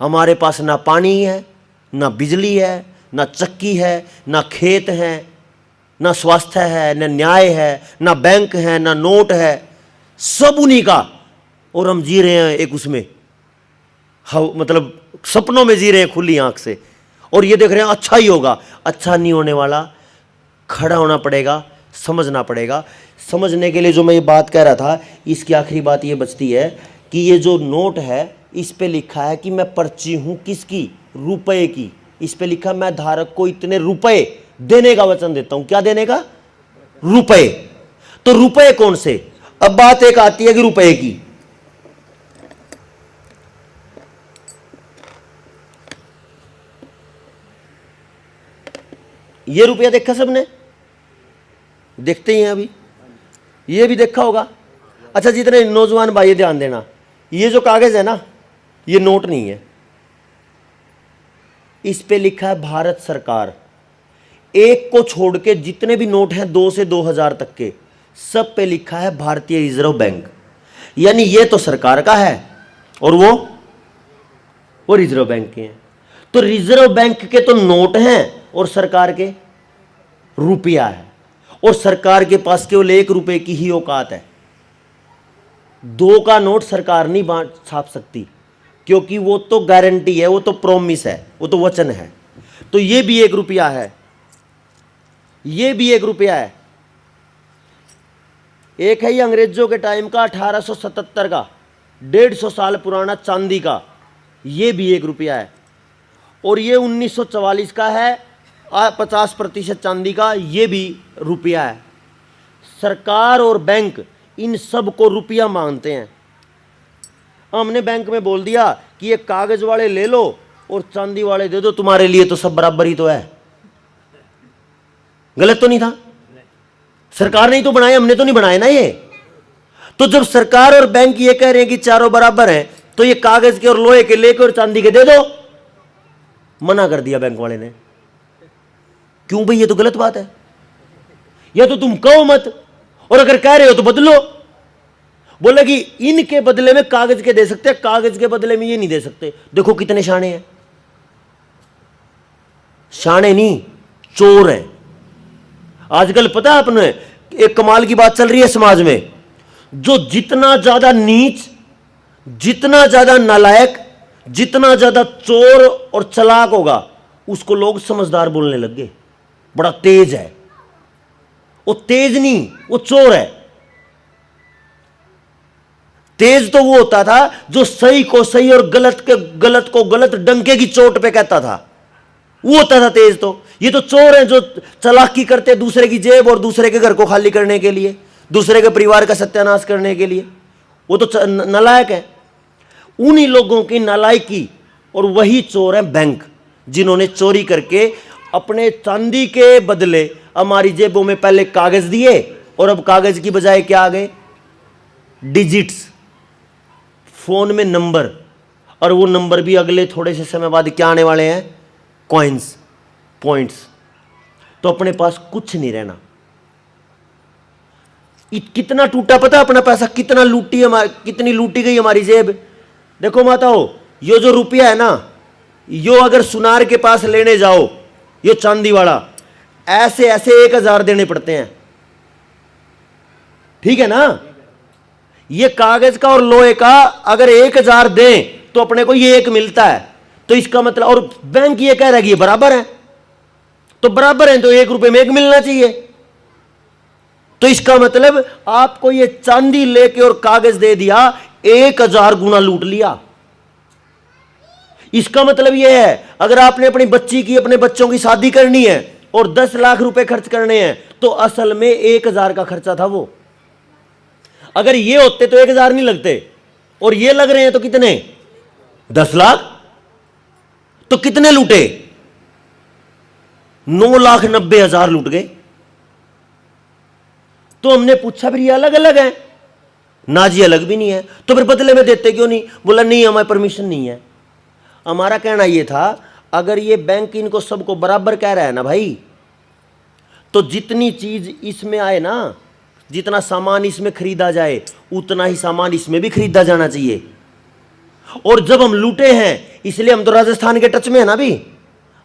हमारे पास ना पानी है, ना बिजली है, ना चक्की है, ना खेत है, ना स्वास्थ्य है, ना न्याय है, ना बैंक है, ना नोट है, सब उन्हीं का। और हम जी रहे हैं एक उसमें, मतलब सपनों में जी रहे हैं खुली आंख से, और ये देख रहे हैं अच्छा ही होगा। अच्छा नहीं होने वाला, खड़ा होना पड़ेगा, समझना पड़ेगा। समझने के लिए जो मैं ये बात कह रहा था, इसकी आखिरी बात ये बचती है कि ये जो नोट है, इस पे लिखा है कि मैं पर्ची हूं किसकी? रुपए की। इस पे लिखा मैं धारक को इतने रुपए देने का वचन देता हूं। क्या देने का? रुपए। तो रुपए कौन से? अब बात एक आती है कि रुपए की, ये रुपया देखा सबने? देखते ही हैं अभी, ये भी देखा होगा। अच्छा, जितने नौजवान भाई ध्यान देना, ये जो कागज है ना, ये नोट नहीं है, इस पे लिखा है भारत सरकार। एक को छोड़ के जितने भी नोट हैं 2 से 2000 तक के, सब पे लिखा है भारतीय रिजर्व बैंक। यानी ये तो सरकार का है और वो रिजर्व बैंक के हैं। तो रिजर्व बैंक के तो नोट हैं और सरकार के रुपया है, और सरकार के पास केवल 1 रुपए की ही औकात है। 2 का नोट सरकार नहीं छाप सकती, क्योंकि वो तो गारंटी है, वो तो प्रॉमिस है, वो तो वचन है। तो ये भी 1 रुपया है, ये भी 1 रुपया है। एक है ये अंग्रेजों के टाइम का 1877 का 150 साल पुराना चांदी का, ये भी 1 रुपया है। और ये 1944 का है 50% चांदी का, ये भी रुपया है। सरकार और बैंक इन सब को रुपया मांगते हैं। हमने बैंक में बोल दिया कि ये कागज वाले ले लो और चांदी वाले दे दो, तुम्हारे लिए तो सब बराबर ही तो है। गलत तो नहीं था? सरकार ने ही तो बनाए, हमने तो नहीं बनाए ना ये। तो जब सरकार और बैंक ये कह रहे हैं कि चारों बराबर हैं, तो ये कागज के और लोहे के लेके और चांदी के दे दो। मना कर दिया बैंक वाले ने। क्यों भाई, ये तो गलत बात है, या तो तुम कहो मत, और अगर कह रहे हो तो बदलो। बोले कि इनके बदले में कागज के दे सकते हैं, कागज के बदले में ये नहीं दे सकते। देखो कितने शाणे हैं, शाणे नहीं चोर हैं। आजकल पता है आपने, एक कमाल की बात चल रही है समाज में, जो जितना ज्यादा नीच, जितना ज्यादा नालायक, जितना ज्यादा चोर और चालाक होगा, उसको लोग समझदार बोलने लग गए। बड़ा तेज है, वो तेज नहीं, वो चोर है। तेज तो वो होता था जो सही को सही और गलत को गलत डंके की चोट पे कहता था, वो होता था तेज। तो ये तो चोर हैं जो चालाकी करते दूसरे की जेब और दूसरे के घर को खाली करने के लिए, दूसरे के परिवार का सत्यानाश करने के लिए। वो तो नालायक है। उन्हीं लोगों की नालायकी, और वही चोर हैं बैंक, जिन्होंने चोरी करके अपने चांदी के बदले हमारी जेबों में पहले कागज दिए, और अब कागज की बजाय क्या आ गए, डिजिट्स, फोन में नंबर, और वो नंबर भी अगले थोड़े से समय बाद क्या आने वाले हैं, कॉइन्स, पॉइंट्स। तो अपने पास कुछ नहीं रहना। कितना टूटा पता अपना पैसा, कितना लूटी, कितनी लूटी गई हमारी जेब। देखो माताओ, यो जो रुपया है ना, यो अगर सुनार के पास लेने जाओ, यो चांदी वाला, ऐसे ऐसे 1000 देने पड़ते हैं, ठीक है ना। ये कागज का और लोहे का अगर 1000 दें तो अपने को ये 1 मिलता है। तो इसका मतलब, और बैंक ये कह रहा है कि ये बराबर है, तो बराबर है तो 1 रुपए में 1 मिलना चाहिए। तो इसका मतलब आपको ये चांदी लेके और कागज दे दिया, 1000 गुना लूट लिया। इसका मतलब यह है, अगर आपने अपनी बच्ची की, अपने बच्चों की शादी करनी है और 10 लाख रुपए खर्च करने हैं, तो असल में 1000 का खर्चा था वो। अगर ये होते तो 1000 नहीं लगते, और ये लग रहे हैं तो कितने, 10 लाख। तो कितने लूटे, 9,90,000 लूट गए। तो हमने पूछा फिर ये अलग अलग है ना जी? अलग भी नहीं है। तो फिर बदले में देते क्यों नहीं? बोला नहीं, हमारी परमिशन नहीं है। हमारा कहना यह था, अगर ये बैंक इनको सबको बराबर कह रहा है ना भाई, तो जितनी चीज इसमें आए ना, जितना सामान इसमें खरीदा जाए, उतना ही सामान इसमें भी खरीदा जाना चाहिए। और जब हम लूटे हैं, इसलिए हम तो राजस्थान के टच में है ना भी।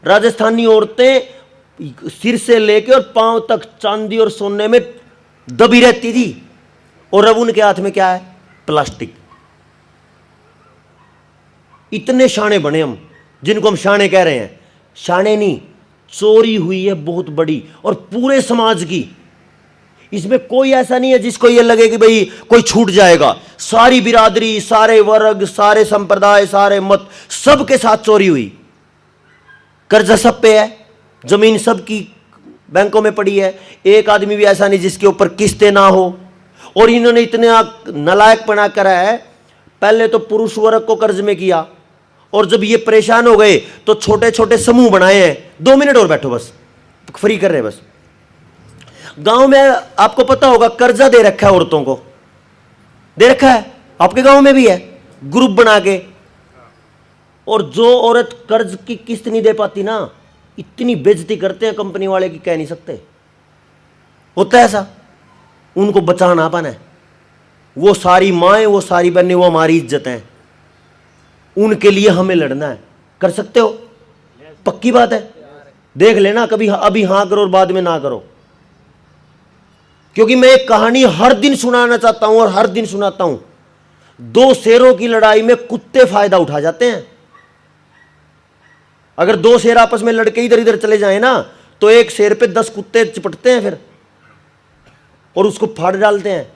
राजस्थानी औरतें सिर से लेकर और पांव तक चांदी और सोने में दबी रहती थी, और अब उनके हाथ में क्या है, प्लास्टिक। इतने शाणे बने हम, जिनको हम शाणे कह रहे हैं। शाणे नहीं, चोरी हुई है बहुत बड़ी, और पूरे समाज की। इसमें कोई ऐसा नहीं है जिसको ये लगे कि भाई कोई छूट जाएगा। सारी बिरादरी, सारे वर्ग, सारे संप्रदाय, सारे मत, सबके साथ चोरी हुई। कर्जा सब पे है, जमीन सबकी बैंकों में पड़ी है। एक आदमी भी ऐसा नहीं जिसके ऊपर किस्तें ना हो। और इन्होंने इतना नालायकपना करा है, पहले तो पुरुष वर्ग को कर्ज में किया, और जब ये परेशान हो गए तो छोटे छोटे समूह बनाए हैं। 2 मिनट और बैठो, बस फ्री कर रहे हैं बस। गांव में आपको पता होगा, कर्जा दे रखा है औरतों को, दे रखा है, आपके गांव में भी है, ग्रुप बना के। और जो औरत कर्ज की किस्त नहीं दे पाती ना, इतनी बेइज्जती करते हैं कंपनी वाले की कह नहीं सकते। होता है ऐसा, उनको बचाना पाना है। वो सारी माएँ, वो सारी बहनें, वो हमारी इज्जत है, उनके लिए हमें लड़ना है। कर सकते हो? पक्की बात है। देख लेना, कभी अभी हाँ करो और बाद में ना करो। क्योंकि मैं एक कहानी हर दिन सुनाना चाहता हूं, और हर दिन सुनाता हूं। 2 शेरों की लड़ाई में कुत्ते फायदा उठा जाते हैं। अगर 2 शेर आपस में लड़के इधर इधर चले जाए ना, तो एक शेर पे 10 कुत्ते चिपटते हैं फिर, और उसको फाड़ डालते हैं।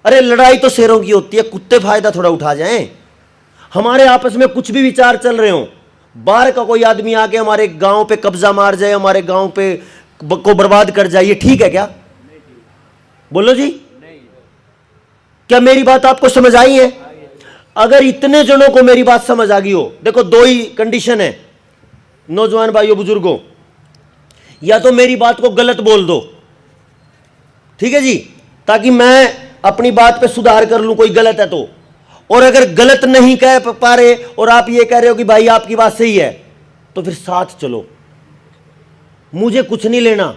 अरे लड़ाई तो शेरों की होती है, कुत्ते फायदा थोड़ा उठा जाएं। हमारे आपस में कुछ भी विचार चल रहे हो, बाहर का कोई आदमी आके हमारे गांव पे कब्जा मार जाए, हमारे गांव पे को बर्बाद कर जाए, ये ठीक है क्या? बोलो जी, क्या मेरी बात आपको समझ आई है? अगर इतने जनों को मेरी बात समझ आ गई हो, देखो 2 ही कंडीशन है नौजवान भाइयों, बुजुर्गों। या तो मेरी बात को गलत बोल दो, ठीक है जी, ताकि मैं अपनी बात पे सुधार कर लूं कोई गलत है तो। और अगर गलत नहीं कह पा रहे और आप ये कह रहे हो कि भाई आपकी बात सही है, तो फिर साथ चलो। मुझे कुछ नहीं लेना,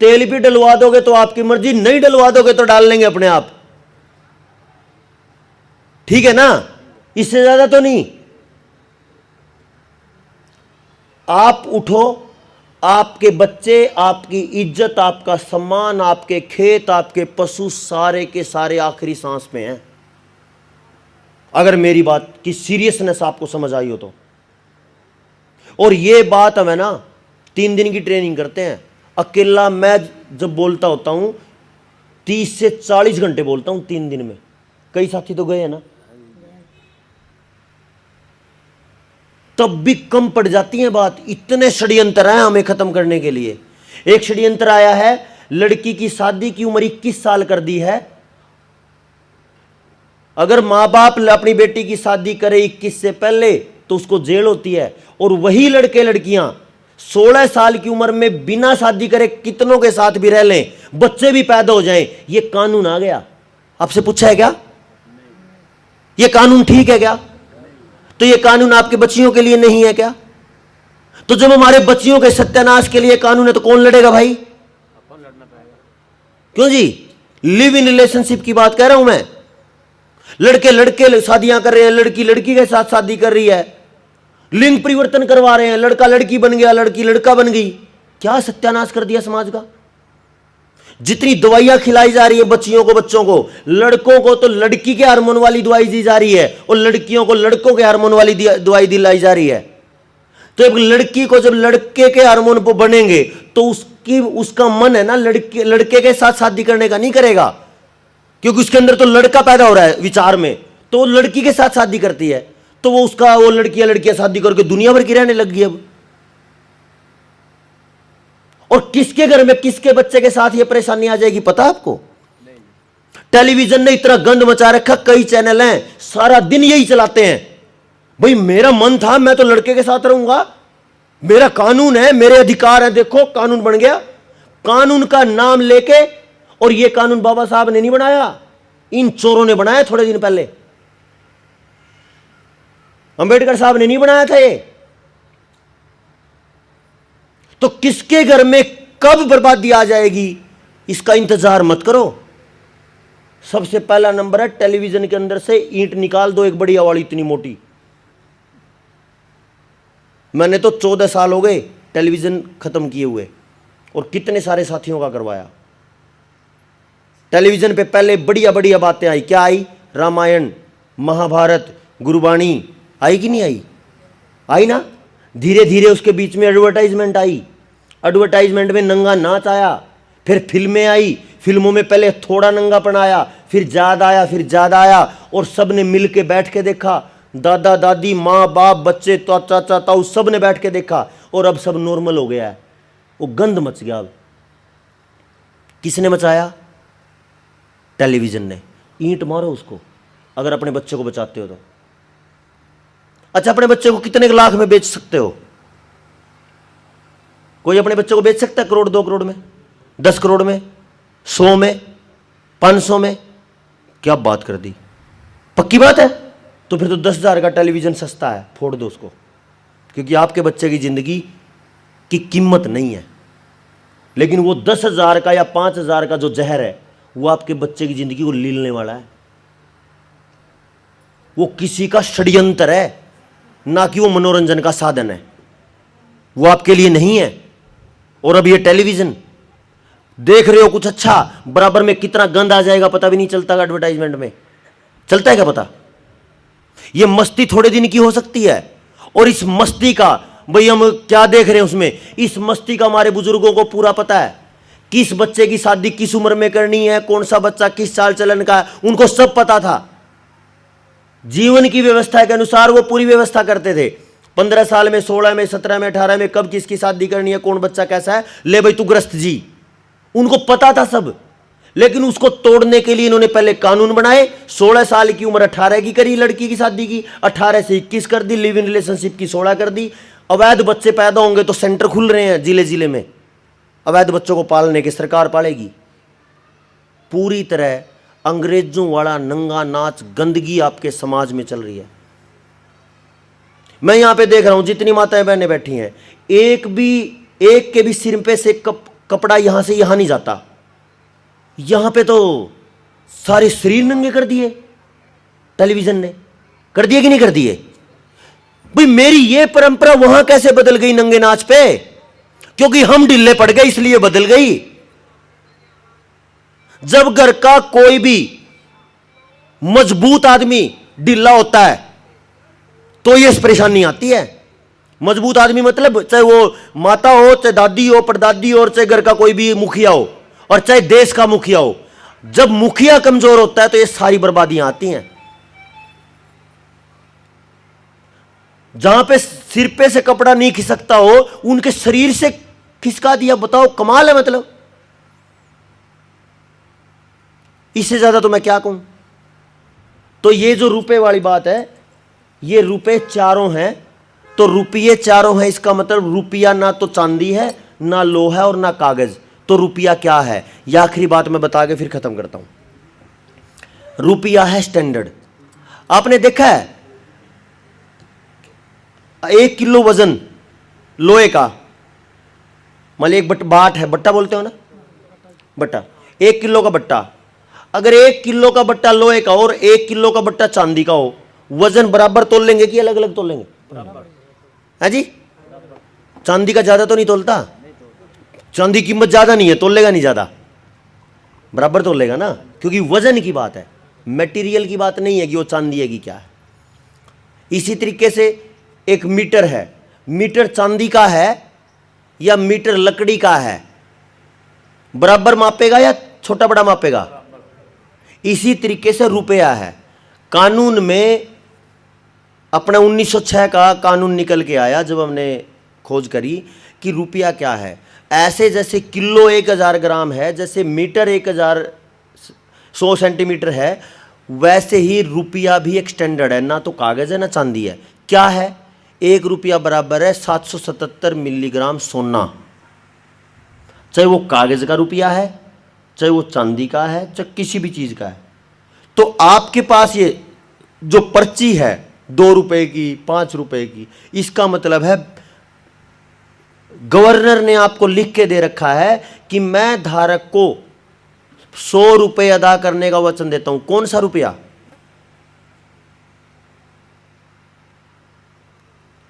तेल भी डलवा दोगे तो आपकी मर्जी, नहीं डलवा दोगे तो डाल लेंगे अपने आप, ठीक है ना, इससे ज्यादा तो नहीं। आप उठो, आपके बच्चे, आपकी इज्जत, आपका सम्मान, आपके खेत, आपके पशु सारे के सारे आखिरी सांस में हैं। अगर मेरी बात की सीरियसनेस आपको समझ आई हो तो। और ये बात हमें ना 3 दिन की ट्रेनिंग करते हैं। अकेला मैं जब बोलता होता हूं 30 से 40 घंटे बोलता हूं 3 दिन में। कई साथी तो गए हैं ना, तब भी कम पड़ जाती है बात। इतने षड्यंत्र हैं हमें खत्म करने के लिए। एक षड्यंत्र आया है, लड़की की शादी की उम्र 21 साल कर दी है। अगर मां बाप अपनी बेटी की शादी करे 21 से पहले तो उसको जेल होती है। और वही लड़के लड़कियां 16 साल की उम्र में बिना शादी करे कितनों के साथ भी रह लें, बच्चे भी पैदा हो जाएं, ये कानून आ गया। आपसे पूछा है क्या ये कानून ठीक है क्या? तो ये कानून आपके बच्चियों के लिए नहीं है क्या? तो जब हमारे बच्चियों के सत्यानाश के लिए कानून है तो कौन लड़ेगा भाई? अपन लड़ना पड़ेगा। क्यों जी? लिव इन रिलेशनशिप की बात कह रहा हूं मैं। लड़के लड़के शादियां कर रहे हैं, लड़की लड़की के साथ शादी कर रही है, लिंग परिवर्तन करवा रहे हैं, लड़का लड़की बन गया, लड़की लड़का बन गई। क्या सत्यानाश कर दिया समाज का। जितनी दवाइयां खिलाई जा रही है बच्चियों को, बच्चों को, लड़कों को तो लड़की के हार्मोन वाली दवाई दी जा रही है और लड़कियों को लड़कों के हार्मोन वाली दवाई दिलाई जा रही है। तो एक लड़की को जब लड़के के हार्मोन पर बनेंगे तो उसका मन है ना लड़के के साथ शादी करने का, नहीं करेगा, क्योंकि उसके अंदर तो लड़का पैदा हो रहा है विचार में, तो वो लड़की के साथ शादी करती है। तो वो लड़कियां शादी करके दुनिया भर की रहने लग गई अब। और किसके घर में किसके बच्चे के साथ ये परेशानी आ जाएगी पता है आपको? टेलीविजन ने इतना गंद मचा रखा, कई चैनल हैं सारा दिन यही चलाते हैं। भाई मेरा मन था मैं तो लड़के के साथ रहूंगा, मेरा कानून है, मेरे अधिकार है, देखो कानून बन गया। कानून का नाम लेके, और ये कानून बाबा साहब ने नहीं बनाया, इन चोरों ने बनाया थोड़े दिन पहले। अंबेडकर साहब ने नहीं बनाया था ये। तो किसके घर में कब बर्बादी आ जाएगी इसका इंतजार मत करो। सबसे पहला नंबर है टेलीविजन के अंदर से ईंट निकाल दो, एक बढ़िया वाली इतनी मोटी। मैंने तो 14 साल हो गए टेलीविजन खत्म किए हुए और कितने सारे साथियों का करवाया। टेलीविजन पे पहले बढ़िया बढ़िया बातें आई, क्या आई? रामायण, महाभारत, गुरबाणी आई कि नहीं आई? आई ना। धीरे धीरे उसके बीच में एडवर्टाइजमेंट आई, एडवर्टाइजमेंट में नंगा नाच आया, फिर फिल्में आई, फिल्मों में पहले थोड़ा नंगापन आया, फिर ज्यादा आया, फिर ज्यादा आया, और सब ने मिल के बैठ के देखा, दादा दादी, माँ बाप, बच्चे, चाचा ताऊ, सब ने बैठ के देखा, और अब सब नॉर्मल हो गया है। वो गंद मच गया। अब किसने मचाया? टेलीविजन ने। ईंट मारो उसको अगर अपने बच्चे को बचाते हो तो। अच्छा, अपने बच्चे को कितने लाख में बेच सकते हो? कोई अपने बच्चे को बेच सकता है? करोड़, 2 करोड़ में, 10 करोड़ में, 100 में, 500 में? क्या बात कर दी, पक्की बात है। तो फिर तो 10,000 का टेलीविजन सस्ता है, फोड़ दो उसको, क्योंकि आपके बच्चे की जिंदगी की कीमत नहीं है। लेकिन वो 10,000 का या 5,000 का जो जहर है वो आपके बच्चे की जिंदगी को लीलने वाला है। वो किसी का षड्यंत्र है, ना कि वो मनोरंजन का साधन है। वो आपके लिए नहीं है। और अब ये टेलीविजन देख रहे हो, कुछ अच्छा, बराबर में कितना गंद आ जाएगा पता भी नहीं चलता। एडवर्टाइजमेंट में चलता है क्या पता? ये मस्ती थोड़े दिन की हो सकती है, और इस मस्ती का भाई हम क्या देख रहे हैं उसमें, इस मस्ती का हमारे बुजुर्गों को पूरा पता है। किस बच्चे की शादी किस उम्र में करनी है, कौन सा बच्चा किस चाल चलन का है, उनको सब पता था। जीवन की व्यवस्था के अनुसार वो पूरी व्यवस्था करते थे। 15 साल में, 16 में, 17 में, 18 में कब किसकी शादी करनी है, कौन बच्चा कैसा है, ले भाई तू ग्रस्त जी, उनको पता था सब। लेकिन उसको तोड़ने के लिए इन्होंने पहले कानून बनाए। 16 साल की उम्र 18 की करी लड़की की शादी की, 18 से 21 कर दी, लिव इन रिलेशनशिप की 16 कर दी। अवैध बच्चे पैदा होंगे तो सेंटर खुल रहे हैं जिले जिले में, अवैध बच्चों को पालने की सरकार पालेगी। पूरी तरह अंग्रेजों वाला नंगा नाच, गंदगी आपके समाज में चल रही है। मैं यहां पे देख रहा हूं जितनी माताएं बहनें बैठी हैं, एक भी एक के भी सिर पे से कपड़ा यहां से यहां नहीं जाता। यहां पे तो सारे शरीर नंगे कर दिए, टेलीविजन ने कर दिए कि नहीं कर दिए? भाई मेरी ये परंपरा वहां कैसे बदल गई नंगे नाच पे? क्योंकि हम ढीले पड़ गए इसलिए बदल गई। जब घर का कोई भी मजबूत आदमी ढीला होता है तो ये परेशानी आती है। मजबूत आदमी मतलब चाहे वो माता हो, चाहे दादी हो, परदादी हो, और चाहे घर का कोई भी मुखिया हो, और चाहे देश का मुखिया हो। जब मुखिया कमजोर होता है तो ये सारी बर्बादियां आती हैं। जहां पे सिर पे से कपड़ा नहीं खिसकता हो उनके शरीर से खिसका दिया। बताओ, कमाल है। मतलब इससे ज्यादा तो मैं क्या कहूं। तो ये जो रुपए वाली बात है, ये रुपए चारों हैं। तो रुपये चारों हैं, इसका मतलब रुपया ना तो चांदी है, ना लोहा है, और ना कागज। तो रुपया क्या है? यह आखिरी बात मैं बता के फिर खत्म करता हूं। रुपया है स्टैंडर्ड। आपने देखा है 1 किलो वजन लोहे का, मान लीजिए एक बाट है, बट्टा बोलते हो ना, बट्टा, 1 किलो का बट्टा। अगर 1 किलो का बट्टा लोहे का और 1 किलो का बट्टा चांदी का हो, वजन बराबर तोल लेंगे कि अलग अलग तोल लेंगे? है जी? चांदी का ज्यादा तो नहीं तोलता, चांदी कीमत ज्यादा नहीं है, तोलेगा नहीं ज्यादा, बराबर तोलेगा ना, क्योंकि वजन की बात है, मटेरियल की बात नहीं है कि वो चांदी है कि क्या है। इसी तरीके से एक मीटर है, मीटर चांदी का है या मीटर लकड़ी का है, बराबर मापेगा या छोटा बड़ा मापेगा? इसी तरीके से रुपया है। कानून में अपना 1906 का कानून निकल के आया जब हमने खोज करी कि रुपया क्या है। ऐसे जैसे किलो 1000 ग्राम है, जैसे मीटर 1100 सेंटीमीटर है, वैसे ही रुपया भी एक स्टैंडर्ड है। ना तो कागज है ना चांदी है। क्या है? 1 रुपया बराबर है 777 मिलीग्राम सोना। चाहे वो कागज का रुपया है, चाहे वो चांदी का है, चाहे किसी भी चीज का है। तो आपके पास ये जो पर्ची है 2 रुपए की, 5 रुपए की, इसका मतलब है गवर्नर ने आपको लिख के दे रखा है कि मैं धारक को 100 रुपए अदा करने का वचन देता हूं। कौन सा रुपया?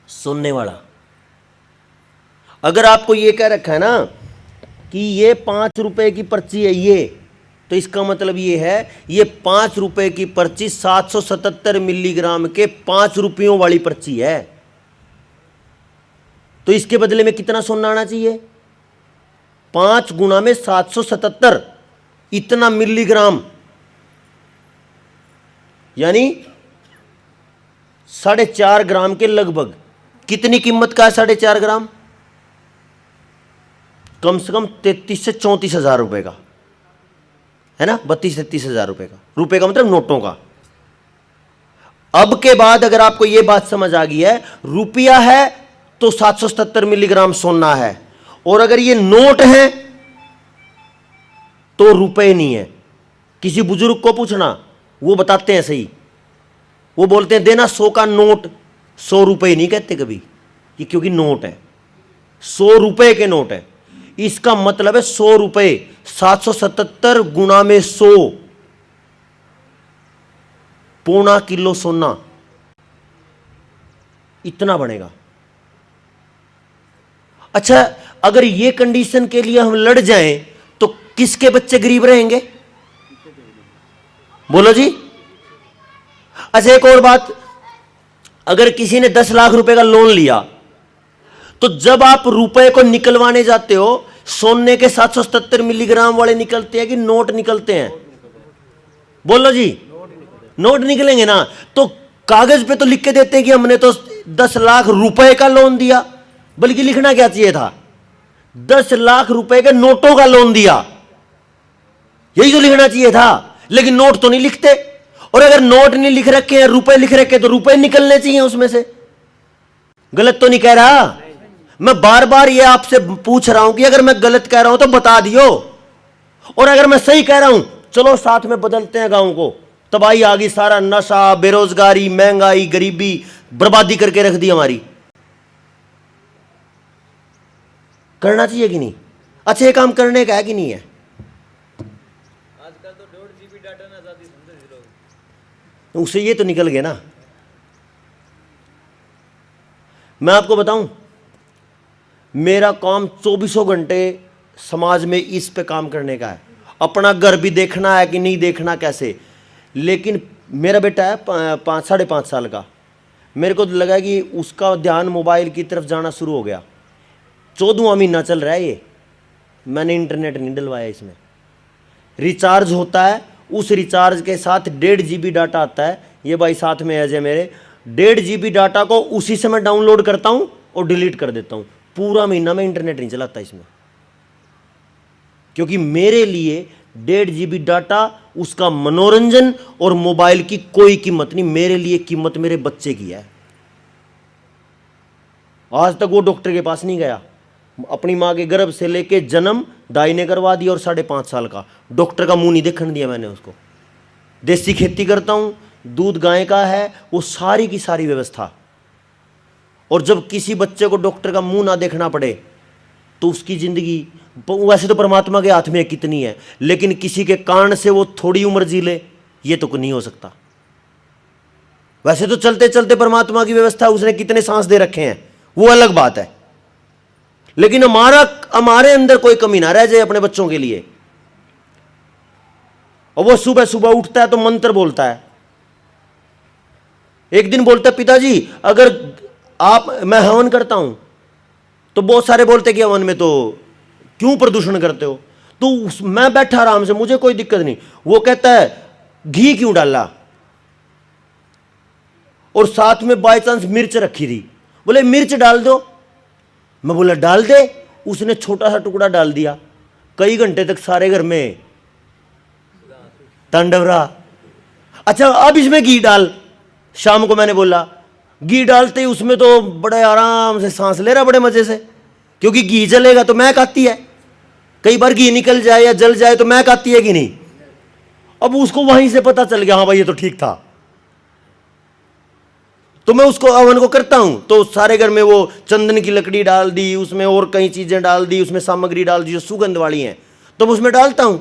सुनने वाला। अगर आपको ये कह रखा है ना कि ये 5 रुपए की पर्ची है ये, तो इसका मतलब ये है ये 5 रुपए की पर्ची 777 मिलीग्राम के 5 रुपयों वाली पर्ची है। तो इसके बदले में कितना सोना आना चाहिए? 5 गुना में 777, इतना मिलीग्राम, यानी 4.5 ग्राम के लगभग। कितनी कीमत का है 4.5 ग्राम? कम से कम 33 से 34 हजार रुपए का है ना, 32-33 हजार रुपए का। रुपए का मतलब नोटों का। अब के बाद अगर आपको यह बात समझ आ गई है, रुपया है तो 777 मिलीग्राम सोना है, और अगर ये नोट है तो रुपए नहीं है। किसी बुजुर्ग को पूछना, वो बताते हैं सही, वो बोलते हैं देना 100 का नोट। 100 रुपए नहीं कहते कभी, ये क्योंकि नोट है, 100 रुपए के नोट है। इसका मतलब है 100 रुपए 777 गुना में 100, पौना किलो सोना, इतना बनेगा। अच्छा, अगर ये कंडीशन के लिए हम लड़ जाएं तो किसके बच्चे गरीब रहेंगे? बोलो जी। अच्छा, एक और बात, अगर किसी ने 10 लाख रुपए का लोन लिया, तो जब आप रुपए को निकलवाने जाते हो, सोने के 777 मिलीग्राम वाले निकलते हैं कि नोट निकलते हैं? बोलो जी। नोट निकलेंगे ना। तो कागज पे तो लिख के देते हैं कि हमने तो 10 लाख रुपए का लोन दिया, बल्कि लिखना क्या चाहिए था? 10 लाख रुपए के नोटों का लोन दिया, यही तो लिखना चाहिए था। लेकिन नोट तो नहीं लिखते, और अगर नोट नहीं लिख रखे हैं, रुपए लिख रखे हैं, तो रुपए निकलने चाहिए उसमें से। गलत तो नहीं कह रहा मैं? बार बार ये आपसे पूछ रहा हूं कि अगर मैं गलत कह रहा हूं तो बता दियो, और अगर मैं सही कह रहा हूं चलो साथ में बदलते हैं गांव को। तबाही आ गई, सारा नशा, बेरोजगारी, महंगाई, गरीबी बर्बादी करके रख दी हमारी। करना चाहिए कि नहीं? अच्छा, ये काम करने का है कि नहीं है? आजकल तो 1.5 GB डाटा ना आजादी समझे जी लोग। तो उससे ये तो निकल गए ना। मैं आपको बताऊं, मेरा काम 24 घंटे समाज में इस पे काम करने का है। अपना घर भी देखना है कि नहीं देखना कैसे। लेकिन मेरा बेटा है 5 साढ़े 5 साल का, मेरे को लगा कि उसका ध्यान मोबाइल की तरफ जाना शुरू हो गया। 14वां महीना चल रहा है ये, मैंने इंटरनेट नहीं डलवाया इसमें। रिचार्ज होता है, उस रिचार्ज के साथ 1.5 GB डाटा आता है। ये भाई साथ में है मेरे, 1.5 GB डाटा को उसी से मैं डाउनलोड करता हूं और डिलीट कर देता हूं। पूरा महीना मैं इंटरनेट नहीं चलाता इसमें, क्योंकि मेरे लिए 1.5 GB डाटा, उसका मनोरंजन और मोबाइल की कोई कीमत नहीं। मेरे लिए कीमत मेरे बच्चे की है। आज तक वो डॉक्टर के पास नहीं गया। अपनी मां के गर्भ से लेके जन्म दाई ने करवा दिया, और 5.5 साल का डॉक्टर का मुंह नहीं देखने दिया मैंने उसको। देसी खेती करता हूं, दूध गाय का है, वो सारी की सारी व्यवस्था। और जब किसी बच्चे को डॉक्टर का मुंह ना देखना पड़े तो उसकी जिंदगी, वैसे तो परमात्मा के हाथ में कितनी है, लेकिन किसी के कारण से वो थोड़ी उम्र जी ले, ये तो नहीं हो सकता। वैसे तो चलते चलते परमात्मा की व्यवस्था, उसने कितने सांस दे रखे हैं, वो अलग बात है। लेकिन हमारे अंदर कोई कमी ना रह जाए अपने बच्चों के लिए। और वो सुबह सुबह उठता है तो मंत्र बोलता है। एक दिन बोलता है, पिताजी अगर मैं हवन करता हूं तो बहुत सारे बोलते कि हवन में तो क्यों प्रदूषण करते हो। तो मैं बैठा आराम से, मुझे कोई दिक्कत नहीं। वो कहता है घी क्यों डाला, और साथ में बाय चांस मिर्च रखी थी, बोले मिर्च डाल दो। मैं बोला डाल दे। उसने छोटा सा टुकड़ा डाल दिया, कई घंटे तक सारे घर में तांडव रहा। अच्छा अब इसमें घी डाल। शाम को मैंने बोला, घी डालते ही उसमें तो बड़े आराम से सांस ले रहा, बड़े मजे से, क्योंकि घी जलेगा तो महक आती है। कई बार घी निकल जाए या जल जाए तो महक आती है कि नहीं। अब उसको वहीं से पता चल गया, हाँ भाई ये तो ठीक था। तो मैं उसको हवन को करता हूं तो सारे घर में वो चंदन की लकड़ी डाल दी, उसमें और कई चीजें डाल दी, उसमें सामग्री डाल दी जो सुगंध वाली हैं, तो मैं उसमें डालता हूं।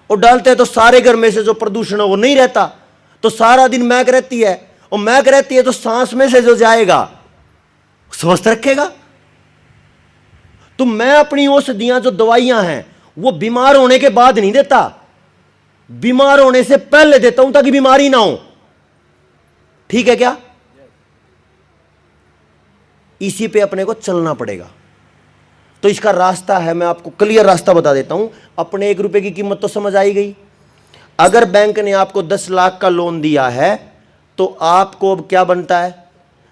और डालते हैं तो सारे घर में से जो प्रदूषण है वो नहीं रहता, तो सारा दिन महक रहती है। और महक रहती है तो सांस में से जो जाएगा स्वस्थ रखेगा। तो मैं अपनी औषधियां जो दवाइयां हैं वो बीमार होने के बाद नहीं देता, बीमार होने से पहले देता हूं ताकि बीमारी ना हो। ठीक है क्या? इसी पे अपने को चलना पड़ेगा। तो इसका रास्ता है, मैं आपको क्लियर रास्ता बता देता हूं। अपने 1 रुपए की कीमत तो समझ आई गई। अगर बैंक ने आपको 10 लाख का लोन दिया है तो आपको अब क्या बनता है?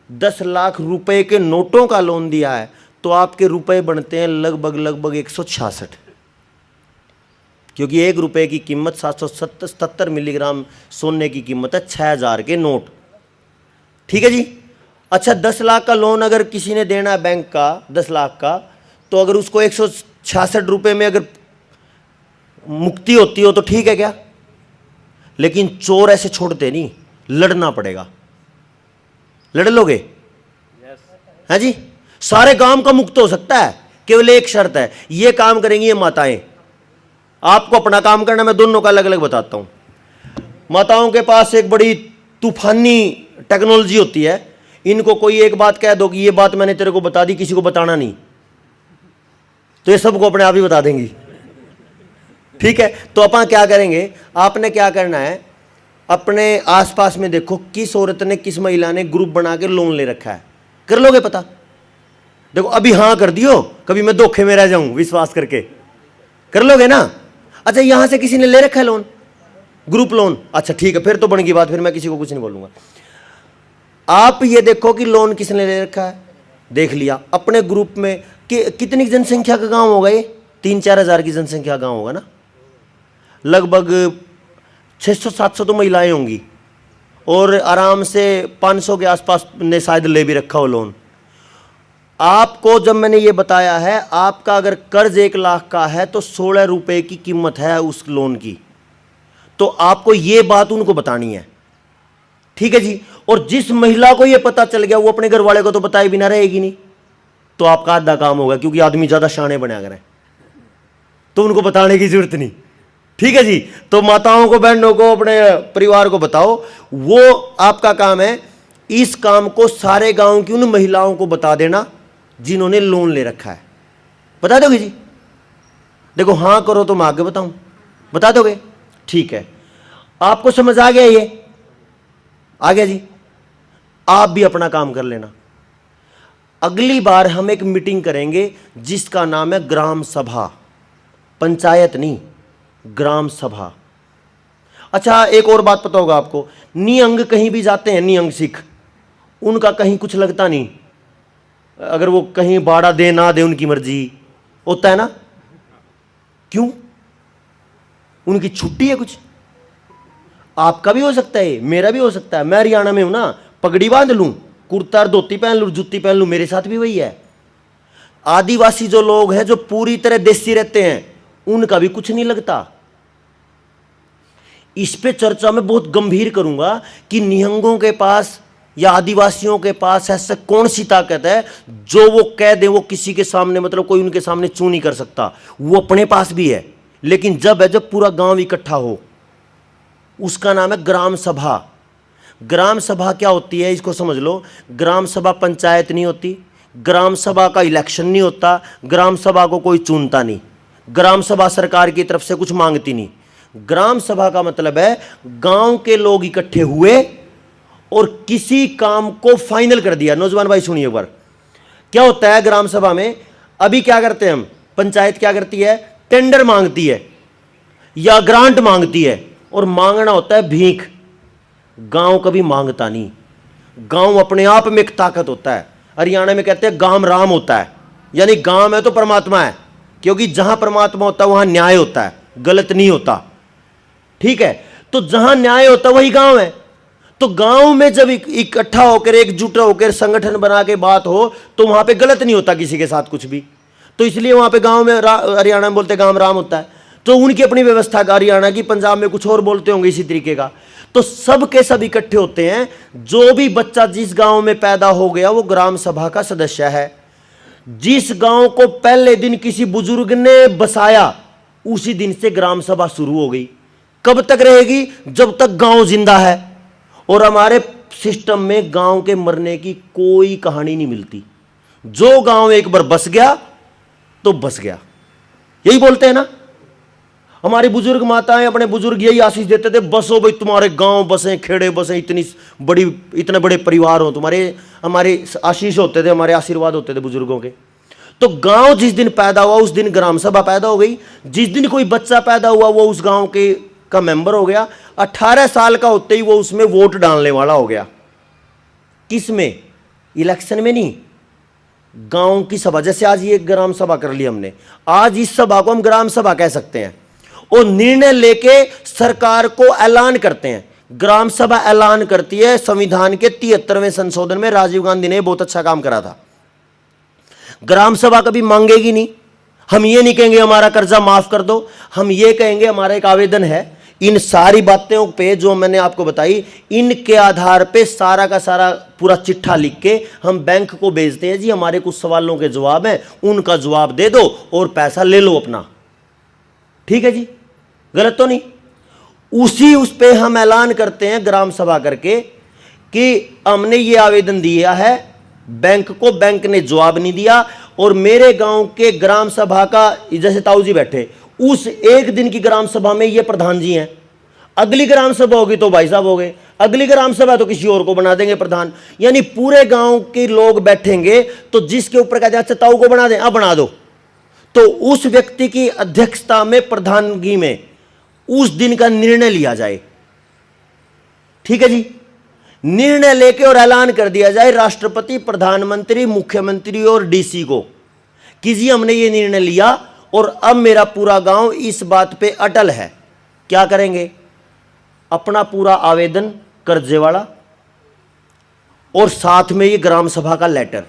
10 लाख रुपए के नोटों का लोन दिया है तो आपके रुपए बनते हैं लगभग 166, क्योंकि 1 रुपए की कीमत 777 मिलीग्राम सोने की कीमत है, 6000 के नोट। ठीक है जी। अच्छा 10 लाख का लोन अगर किसी ने देना है बैंक का 10 लाख का, तो अगर उसको 166 रुपए में अगर मुक्ति होती हो तो ठीक है क्या? लेकिन चोर ऐसे छोड़ते नहीं, लड़ना पड़ेगा। लड़ लोगे? है जी। सारे गांव का मुक्त हो सकता है, केवल एक शर्त है, ये काम करेंगी ये माताएं। आपको अपना काम करना, मैं दोनों का अलग अलग बताता हूं। माताओं के पास एक बड़ी तूफानी टेक्नोलॉजी होती है। इनको कोई एक बात कह दो कि ये बात मैंने तेरे को बता दी, किसी को बताना नहीं, तो ये सबको अपने आप ही बता देंगी। ठीक है, तो अपन क्या करेंगे, आपने क्या करना है, अपने आसपास में देखो किस औरत ने, किस महिला ने ग्रुप बना के लोन ले रखा है। कर लोगे पता? देखो अभी हाँ कर दियो, कभी मैं धोखे में रह जाऊं विश्वास करके। कर लोगे ना? अच्छा यहां से किसी ने ले रखा है लोन, ग्रुप लोन? अच्छा ठीक है, फिर तो बन गई बात, फिर मैं किसी को कुछ नहीं बोलूंगा। आप ये देखो कि लोन किसने ले रखा है। देख लिया अपने ग्रुप में कितनी जनसंख्या का गांव होगा ये? 3-4 हज़ार की जनसंख्या गांव होगा ना। लगभग 600-700 तो महिलाएं होंगी, और आराम से 500 के आसपास ने शायद ले भी रखा हो लोन। आपको जब मैंने ये बताया है, आपका अगर कर्ज 1 लाख का है तो 16 रुपए की कीमत है उस लोन की। तो आपको ये बात उनको बतानी है। ठीक है जी। और जिस महिला को ये पता चल गया वो अपने घर वाले को तो बताए बिना रहेगी नहीं, तो आपका आधा काम होगा, क्योंकि आदमी ज़्यादा शाणे बना करें तो उनको बताने की जरूरत नहीं। ठीक है जी। तो माताओं को, बहनों को, अपने परिवार को बताओ, वो आपका काम है। इस काम को सारे गांव की उन महिलाओं को बता देना जिन्होंने लोन ले रखा है। बता दोगे जी? देखो हाँ करो तो मैं आगे बताऊं। बता दोगे? ठीक है। आपको समझ आ गया? ये आ गया जी। आप भी अपना काम कर लेना। अगली बार हम एक मीटिंग करेंगे जिसका नाम है ग्राम सभा। पंचायत नहीं, ग्राम सभा। अच्छा, एक और बात पता होगा आपको, निहंग कहीं भी जाते हैं, निहंग सिख, उनका कहीं कुछ लगता नहीं। अगर वो कहीं बाड़ा दे ना दे, उनकी मर्जी होता है ना। क्यों? उनकी छुट्टी है कुछ। आपका भी हो सकता है, मेरा भी हो सकता है। मैं हरियाणा में हूं ना, पगड़ी बांध लूं, कुर्ता और धोती पहन लूं, जूती पहन लूं, मेरे साथ भी वही है। आदिवासी जो लोग हैं, जो पूरी तरह देसी रहते हैं, उनका भी कुछ नहीं लगता। इस पे चर्चा मैं बहुत गंभीर करूंगा कि निहंगों के पास या आदिवासियों के पास ऐसा कौन सी ताकत है जो वो कह दे, वो किसी के सामने, मतलब कोई उनके सामने चू नहीं कर सकता। वो अपने पास भी है, लेकिन जब पूरा गांव इकट्ठा हो, उसका नाम है ग्राम सभा। ग्राम सभा क्या होती है, इसको समझ लो। ग्राम सभा पंचायत नहीं होती, ग्राम सभा का इलेक्शन नहीं होता, ग्राम सभा को कोई चुनता नहीं, ग्राम सभा सरकार की तरफ से कुछ मांगती नहीं। ग्राम सभा का मतलब है गांव के लोग इकट्ठे हुए और किसी काम को फाइनल कर दिया। नौजवान भाई सुनिए एक बार, क्या होता है ग्राम सभा में। अभी क्या करते हैं हम, पंचायत क्या करती है, टेंडर मांगती है या ग्रांट मांगती है, और मांगना होता है भीख। गांव कभी मांगता नहीं। गांव अपने आप में एक ताकत होता है। हरियाणा में कहते हैं गांव राम होता है, यानी गांव है तो परमात्मा है, क्योंकि जहां परमात्मा होता है वहां न्याय होता है, गलत नहीं होता। ठीक है, तो जहां न्याय होता है वही गांव है। तो गांव में जब इकट्ठा होकर, एकजुट होकर, संगठन बना के बात हो, तो वहां पे गलत नहीं होता किसी के साथ कुछ भी। तो इसलिए वहां पे गांव में, हरियाणा में बोलते गांव राम होता है। तो उनकी अपनी व्यवस्था का, हरियाणा की, पंजाब में कुछ और बोलते होंगे इसी तरीके का। तो सब के सब इकट्ठे होते हैं। जो भी बच्चा जिस गांव में पैदा हो गया वो ग्राम सभा का सदस्य है। जिस गांव को पहले दिन किसी बुजुर्ग ने बसाया, उसी दिन से ग्राम सभा शुरू हो गई। कब तक रहेगी? जब तक गांव जिंदा है। और हमारे सिस्टम में गांव के मरने की कोई कहानी नहीं मिलती। जो गांव एक बार बस गया तो बस गया, यही बोलते हैं ना। हमारी बुजुर्ग माताएं, अपने बुजुर्ग यही आशीष देते थे, बसो भाई, तुम्हारे गांव बसे, खेड़े बसे, इतने बड़े परिवार हो तुम्हारे। हमारे आशीष होते थे, हमारे आशीर्वाद होते थे बुजुर्गों के। तो गांव जिस दिन पैदा हुआ उस दिन ग्राम सभा पैदा हो गई। जिस दिन कोई बच्चा पैदा हुआ वो उस गांव के का मेंबर हो गया। 18 साल का होते ही वो उसमें वोट डालने वाला हो गया। किसमें? इलेक्शन में नहीं, गांव की सभा। जैसे आज ये ग्राम सभा कर ली हमने, आज इस सभा को हम ग्राम सभा कह सकते हैं। और निर्णय लेके सरकार को ऐलान करते हैं। ग्राम सभा ऐलान करती है। संविधान के 73वें संशोधन में राजीव गांधी ने बहुत अच्छा काम करा था। ग्राम सभा कभी मांगेगी नहीं। हम ये नहीं कहेंगे हमारा कर्जा माफ कर दो, हम ये कहेंगे हमारा एक आवेदन है। इन सारी बातों पे जो मैंने आपको बताई, इनके आधार पे सारा का सारा पूरा चिट्ठा लिख के हम बैंक को भेजते हैं। जी हमारे कुछ सवालों के जवाब हैं, उनका जवाब दे दो और पैसा ले लो अपना। ठीक है जी, गलत तो नहीं। उस पे हम ऐलान करते हैं ग्राम सभा करके कि हमने ये आवेदन दिया है बैंक को, बैंक ने जवाब नहीं दिया। और मेरे गांव के ग्राम सभा का, जैसे ताऊ जी बैठे, उस एक दिन की ग्राम सभा में ये प्रधान जी हैं। अगली ग्राम सभा होगी तो भाई साहब हो गए, अगली ग्राम सभा तो किसी और को बना देंगे प्रधान। यानी पूरे गांव के लोग बैठेंगे, तो जिसके ऊपर कहते हैं अच्छा ताऊ को बना दें, अब बना दो, तो उस व्यक्ति की अध्यक्षता में, प्रधानगी में उस दिन का निर्णय लिया जाए। ठीक है जी, निर्णय लेके और ऐलान कर दिया जाए राष्ट्रपति, प्रधानमंत्री, मुख्यमंत्री और डीसी को कि जी हमने ये निर्णय लिया और अब मेरा पूरा गांव इस बात पे अटल है। क्या करेंगे? अपना पूरा आवेदन कर्जे वाला और साथ में ये ग्राम सभा का लेटर,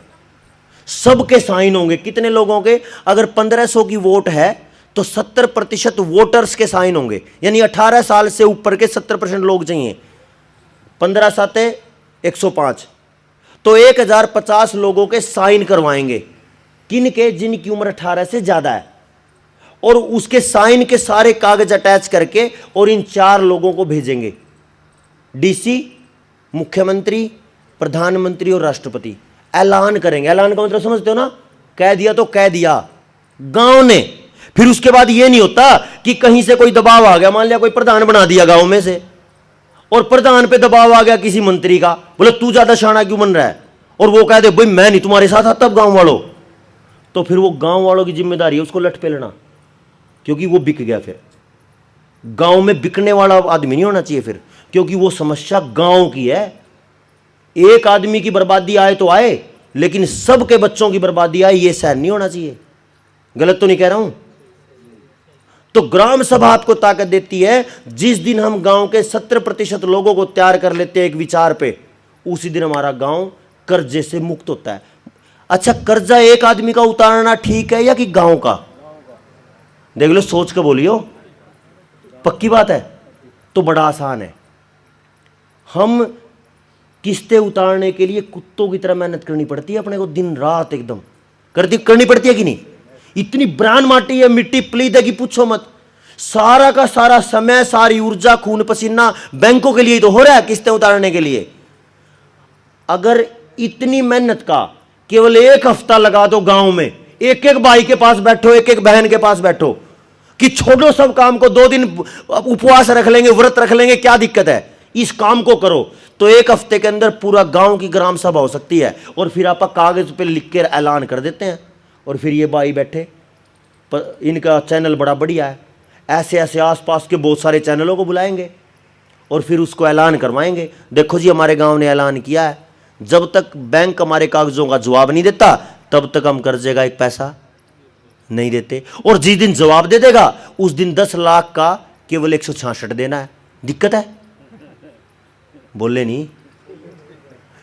सबके साइन होंगे। कितने लोगों के? अगर 1500 की वोट है तो 70% वोटर्स के साइन होंगे। यानी 18 साल से ऊपर के 70% लोग चाहिए। 15 7 105, तो 1050 लोगों के साइन करवाएंगे। किन के? जिनकी उम्र 18 से ज्यादा है, और उसके साइन के सारे कागज अटैच करके और इन 4 लोगों को भेजेंगे, डीसी, मुख्यमंत्री, प्रधानमंत्री और राष्ट्रपति। ऐलान करेंगे। ऐलान का मतलब समझते हो ना? कह दिया तो कह दिया गांव ने। फिर उसके बाद ये नहीं होता कि कहीं से कोई दबाव आ गया, मान लिया कोई प्रधान बना दिया गांव में से, और प्रधान पे दबाव आ गया किसी मंत्री का, बोले तू ज्यादा शाना क्यों बन रहा है, और वो कह दे भाई मैं नहीं तुम्हारे साथ आता अब गांव वालों, तो फिर वो गांव वालों की जिम्मेदारी है उसको लट पे लेना, क्योंकि वो बिक गया। फिर गांव में बिकने वाला आदमी नहीं होना चाहिए फिर, क्योंकि वो समस्या गांव की है। एक आदमी की बर्बादी आए तो आए, लेकिन सबके बच्चों की बर्बादी आए ये सहन नहीं होना चाहिए। गलत तो नहीं कह रहा हूं? तो ग्राम सभा आपको ताकत देती है। जिस दिन हम गांव के 70% लोगों को तैयार कर लेते हैं एक विचार पे, उसी दिन हमारा गांव कर्जे से मुक्त होता है। अच्छा, कर्जा एक आदमी का उतारना ठीक है या कि गांव का? देख लो, सोच के बोलियो। पक्की बात है? तो बड़ा आसान है। हम किस्तें उतारने के लिए कुत्तों की तरह मेहनत करनी पड़ती है अपने को, दिन रात एकदम करनी पड़ती है कि नहीं? इतनी ब्रान माटी है, मिट्टी प्लीद है कि पूछो मत। सारा का सारा समय, सारी ऊर्जा, खून पसीना बैंकों के लिए ही तो हो रहा है, किस्तें उतारने के लिए। अगर इतनी मेहनत का केवल 1 हफ्ता लगा दो गांव में, एक एक भाई के पास बैठो, एक एक बहन के पास बैठो कि छोड़ो सब काम को, 2 दिन उपवास रख लेंगे, व्रत रख लेंगे, क्या दिक्कत है, इस काम को करो, तो 1 हफ्ते के अंदर पूरा गांव की ग्राम सभा हो सकती है। और फिर आप कागज पे लिख कर ऐलान कर देते हैं, और फिर ये भाई बैठे, इनका चैनल बड़ा बढ़िया है, ऐसे ऐसे आसपास के बहुत सारे चैनलों को बुलाएंगे और फिर उसको ऐलान करवाएंगे, देखो जी हमारे गांव ने ऐलान किया है, जब तक बैंक हमारे कागजों का जवाब नहीं देता तब तक हम कर्जे का 1 पैसा नहीं देते, और जिस दिन जवाब दे देगा उस दिन 10 लाख का केवल 166 देना है। दिक्कत है? बोले नहीं,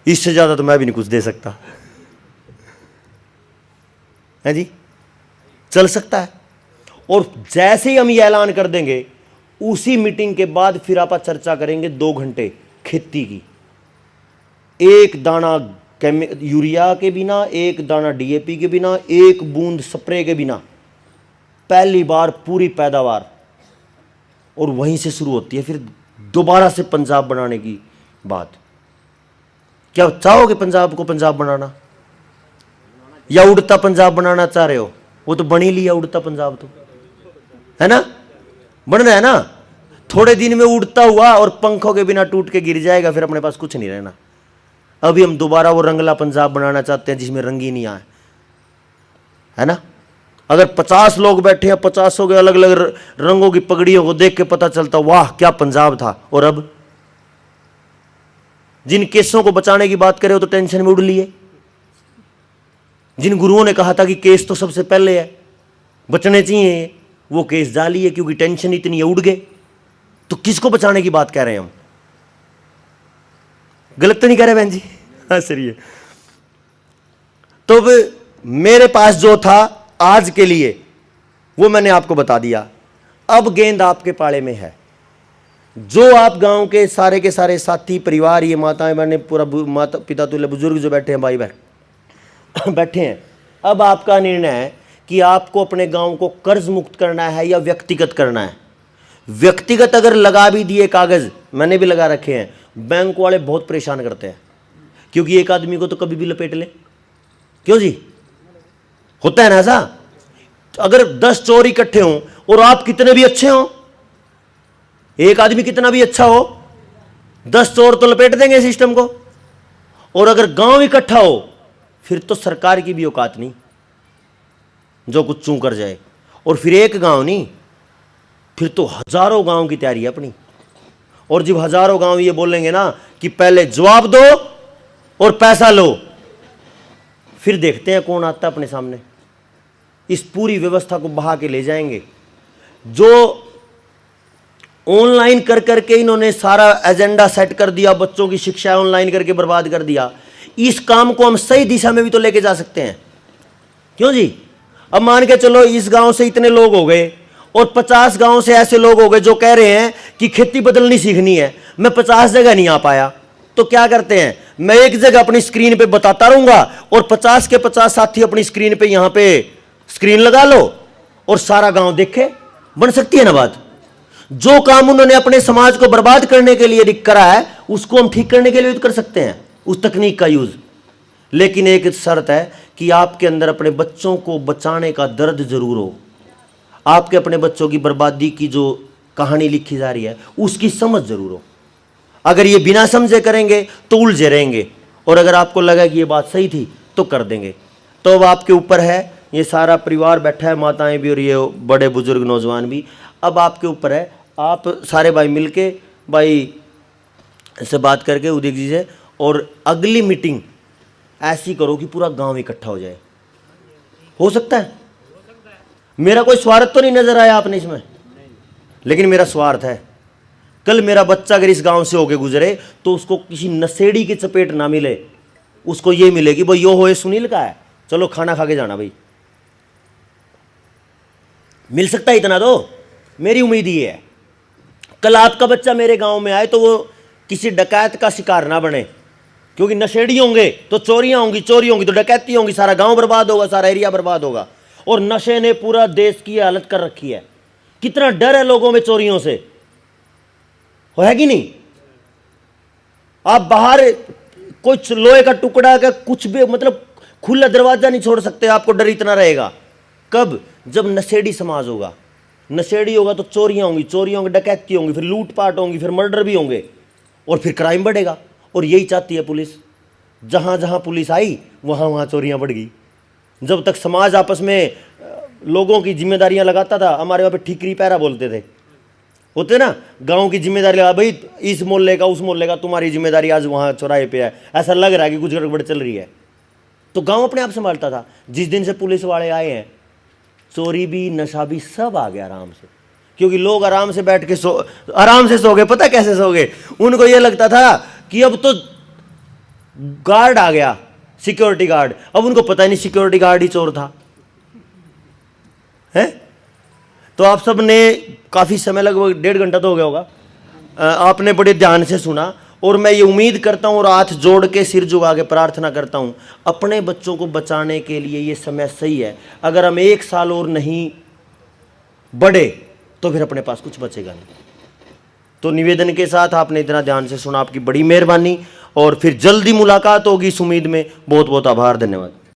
इससे ज्यादा तो मैं भी नहीं कुछ दे सकता है जी, चल सकता है। और जैसे ही हम ये ऐलान कर देंगे, उसी मीटिंग के बाद फिर आप चर्चा करेंगे 2 घंटे खेती की, एक दाना यूरिया के बिना, एक दाना डीएपी के बिना, एक बूंद स्प्रे के बिना, पहली बार पूरी पैदावार। और वहीं से शुरू होती है फिर दोबारा से पंजाब बनाने की बात। क्या चाहोगे पंजाब को पंजाब बनाना, या उड़ता पंजाब बनाना चाह रहे हो? वो तो बन ही लिया उड़ता पंजाब, तो है ना, बन रहा है ना। थोड़े दिन में उड़ता हुआ और पंखों के बिना टूट के गिर जाएगा, फिर अपने पास कुछ नहीं रहना। अभी हम दोबारा वो रंगला पंजाब बनाना चाहते हैं जिसमें रंगीनी आए, है ना। अगर 50 लोग बैठे हैं, 50 के अलग अलग रंगों की पगड़ियों को देख के पता चलता वाह क्या पंजाब था। और अब जिन केसों को बचाने की बात करें तो टेंशन में उड़ लिए। जिन गुरुओं ने कहा था कि केस तो सबसे पहले है, बचने चाहिए, वो केस जाली है क्योंकि टेंशन इतनी है, उड़ गए। तो किसको बचाने की बात कह रहे हैं हम? गलत तो नहीं कह रहे बहन जी? हाँ सही है। तो मेरे पास जो था आज के लिए वो मैंने आपको बता दिया। अब गेंद आपके पाले में है। जो आप गांव के सारे साथी, परिवार, ये माताएं बहने, पूरा माता पिता तुल्य बुजुर्ग जो बैठे हैं, भाई बहन बैठे हैं, अब आपका निर्णय है कि आपको अपने गांव को कर्ज मुक्त करना है या व्यक्तिगत करना है। व्यक्तिगत अगर लगा भी दिए कागज, मैंने भी लगा रखे हैं, बैंक वाले बहुत परेशान करते हैं, क्योंकि एक आदमी को तो कभी भी लपेट ले। क्यों जी? होता है ना ऐसा। अगर 10 चोर इकट्ठे हों और आप कितने भी अच्छे हो, एक आदमी कितना भी अच्छा हो, 10 चोर तो लपेट देंगे सिस्टम को। और अगर गांव इकट्ठा हो फिर तो सरकार की भी औकात नहीं, जो कुछ चूं कर जाए। और फिर एक गांव नहीं, फिर तो हजारों गांव की तैयारी है अपनी। और जब हजारों गांव ये बोलेंगे ना कि पहले जवाब दो और पैसा लो, फिर देखते हैं कौन आता है अपने सामने। इस पूरी व्यवस्था को बहा के ले जाएंगे। जो ऑनलाइन कर करके इन्होंने सारा एजेंडा सेट कर दिया, बच्चों की शिक्षा ऑनलाइन करके बर्बाद कर दिया, इस काम को हम सही दिशा में भी तो लेके जा सकते हैं। क्यों जी? अब मान के चलो इस गांव से इतने लोग हो गए और 50 गांव से ऐसे लोग हो गए जो कह रहे हैं कि खेती बदलनी सीखनी है, मैं 50 जगह नहीं आ पाया, तो क्या करते हैं, मैं एक जगह अपनी स्क्रीन पे बताता रहूंगा और 50 के 50 साथी अपनी स्क्रीन पे यहां पे स्क्रीन लगा लो और सारा गांव देखे। बन सकती है ना बात? जो काम उन्होंने अपने समाज को बर्बाद करने के लिए करा है उसको हम ठीक करने के लिए यूज कर सकते हैं, उस तकनीक का यूज। लेकिन एक शर्त है कि आपके अंदर अपने बच्चों को बचाने का दर्द जरूर हो। आपके अपने बच्चों की बर्बादी की जो कहानी लिखी जा रही है उसकी समझ जरूर हो। अगर ये बिना समझे करेंगे तो उलझे रहेंगे, और अगर आपको लगा कि ये बात सही थी तो कर देंगे। तो अब आपके ऊपर है, ये सारा परिवार बैठा है, माताएं भी और ये बड़े बुजुर्ग नौजवान भी, अब आपके ऊपर है, आप सारे भाई मिलके भाई से बात करके उदित जी से, और अगली मीटिंग ऐसी करो कि पूरा गांव इकट्ठा हो जाए। हो सकता है? मेरा कोई स्वार्थ तो नहीं नजर आया आपने इसमें, लेकिन मेरा स्वार्थ है कल मेरा बच्चा अगर इस गांव से होके गुजरे तो उसको किसी नशेड़ी की चपेट ना मिले, उसको ये मिले कि भाई यो होए सुनील का है, चलो खाना खा के जाना भाई। मिल सकता है इतना तो मेरी उम्मीद ये है। कल आपका बच्चा मेरे गांव में आए तो वो किसी डकैत का शिकार ना बने, क्योंकि नशेड़ी होंगे तो चोरियां होंगी, चोरी होंगी तो डकैती होंगी, सारा गांव बर्बाद होगा, सारा एरिया बर्बाद होगा। और नशे ने पूरा देश की हालत कर रखी है। कितना डर है लोगों में चोरियों से, हो है कि नहीं? आप बाहर कुछ लोहे का टुकड़ा का कुछ भी मतलब खुला दरवाजा नहीं छोड़ सकते, आपको डर इतना रहेगा। कब? जब नशेड़ी समाज होगा। नशेड़ी होगा तो चोरियां होंगी, चोरियां होंगी, डकैती होंगी, फिर लूटपाट होंगी, फिर मर्डर भी होंगे, और फिर क्राइम बढ़ेगा। और यही चाहती है पुलिस। जहां जहां पुलिस आई वहां वहां चोरियां बढ़ गई। जब तक समाज आपस में लोगों की जिम्मेदारियां लगाता था, हमारे वहां पे ठीकरी पैरा बोलते थे, होते ना, गांव की जिम्मेदारी लगा, भाई इस मोहल्ले का उस मोहल्ले का तुम्हारी जिम्मेदारी आज वहां चौराहे पे है, ऐसा लग रहा है कि कुछ गड़बड़ चल रही है, तो गांव अपने आप संभालता था। जिस दिन से पुलिस वाले आए हैं, चोरी भी नशा भी सब आ गया आराम से, क्योंकि लोग आराम से बैठ के आराम से सो गए। पता कैसे सो गए? उनको ये लगता था कि अब तो गार्ड आ गया, सिक्योरिटी गार्ड। अब उनको पता ही नहीं सिक्योरिटी गार्ड ही चोर था, है? तो आप सब ने काफ़ी समय, लगभग 1.5 घंटा तो हो गया होगा, आपने बड़े ध्यान से सुना, और मैं ये उम्मीद करता हूँ और हाथ जोड़ के सिर झुका के प्रार्थना करता हूँ, अपने बच्चों को बचाने के लिए ये समय सही है। अगर हम 1 साल और नहीं बढ़े तो फिर अपने पास कुछ बचेगा नहीं। तो निवेदन के साथ आपने इतना ध्यान से सुना, आपकी बड़ी मेहरबानी, और फिर जल्दी मुलाकात होगी इस उम्मीद में। बहुत बहुत आभार, धन्यवाद।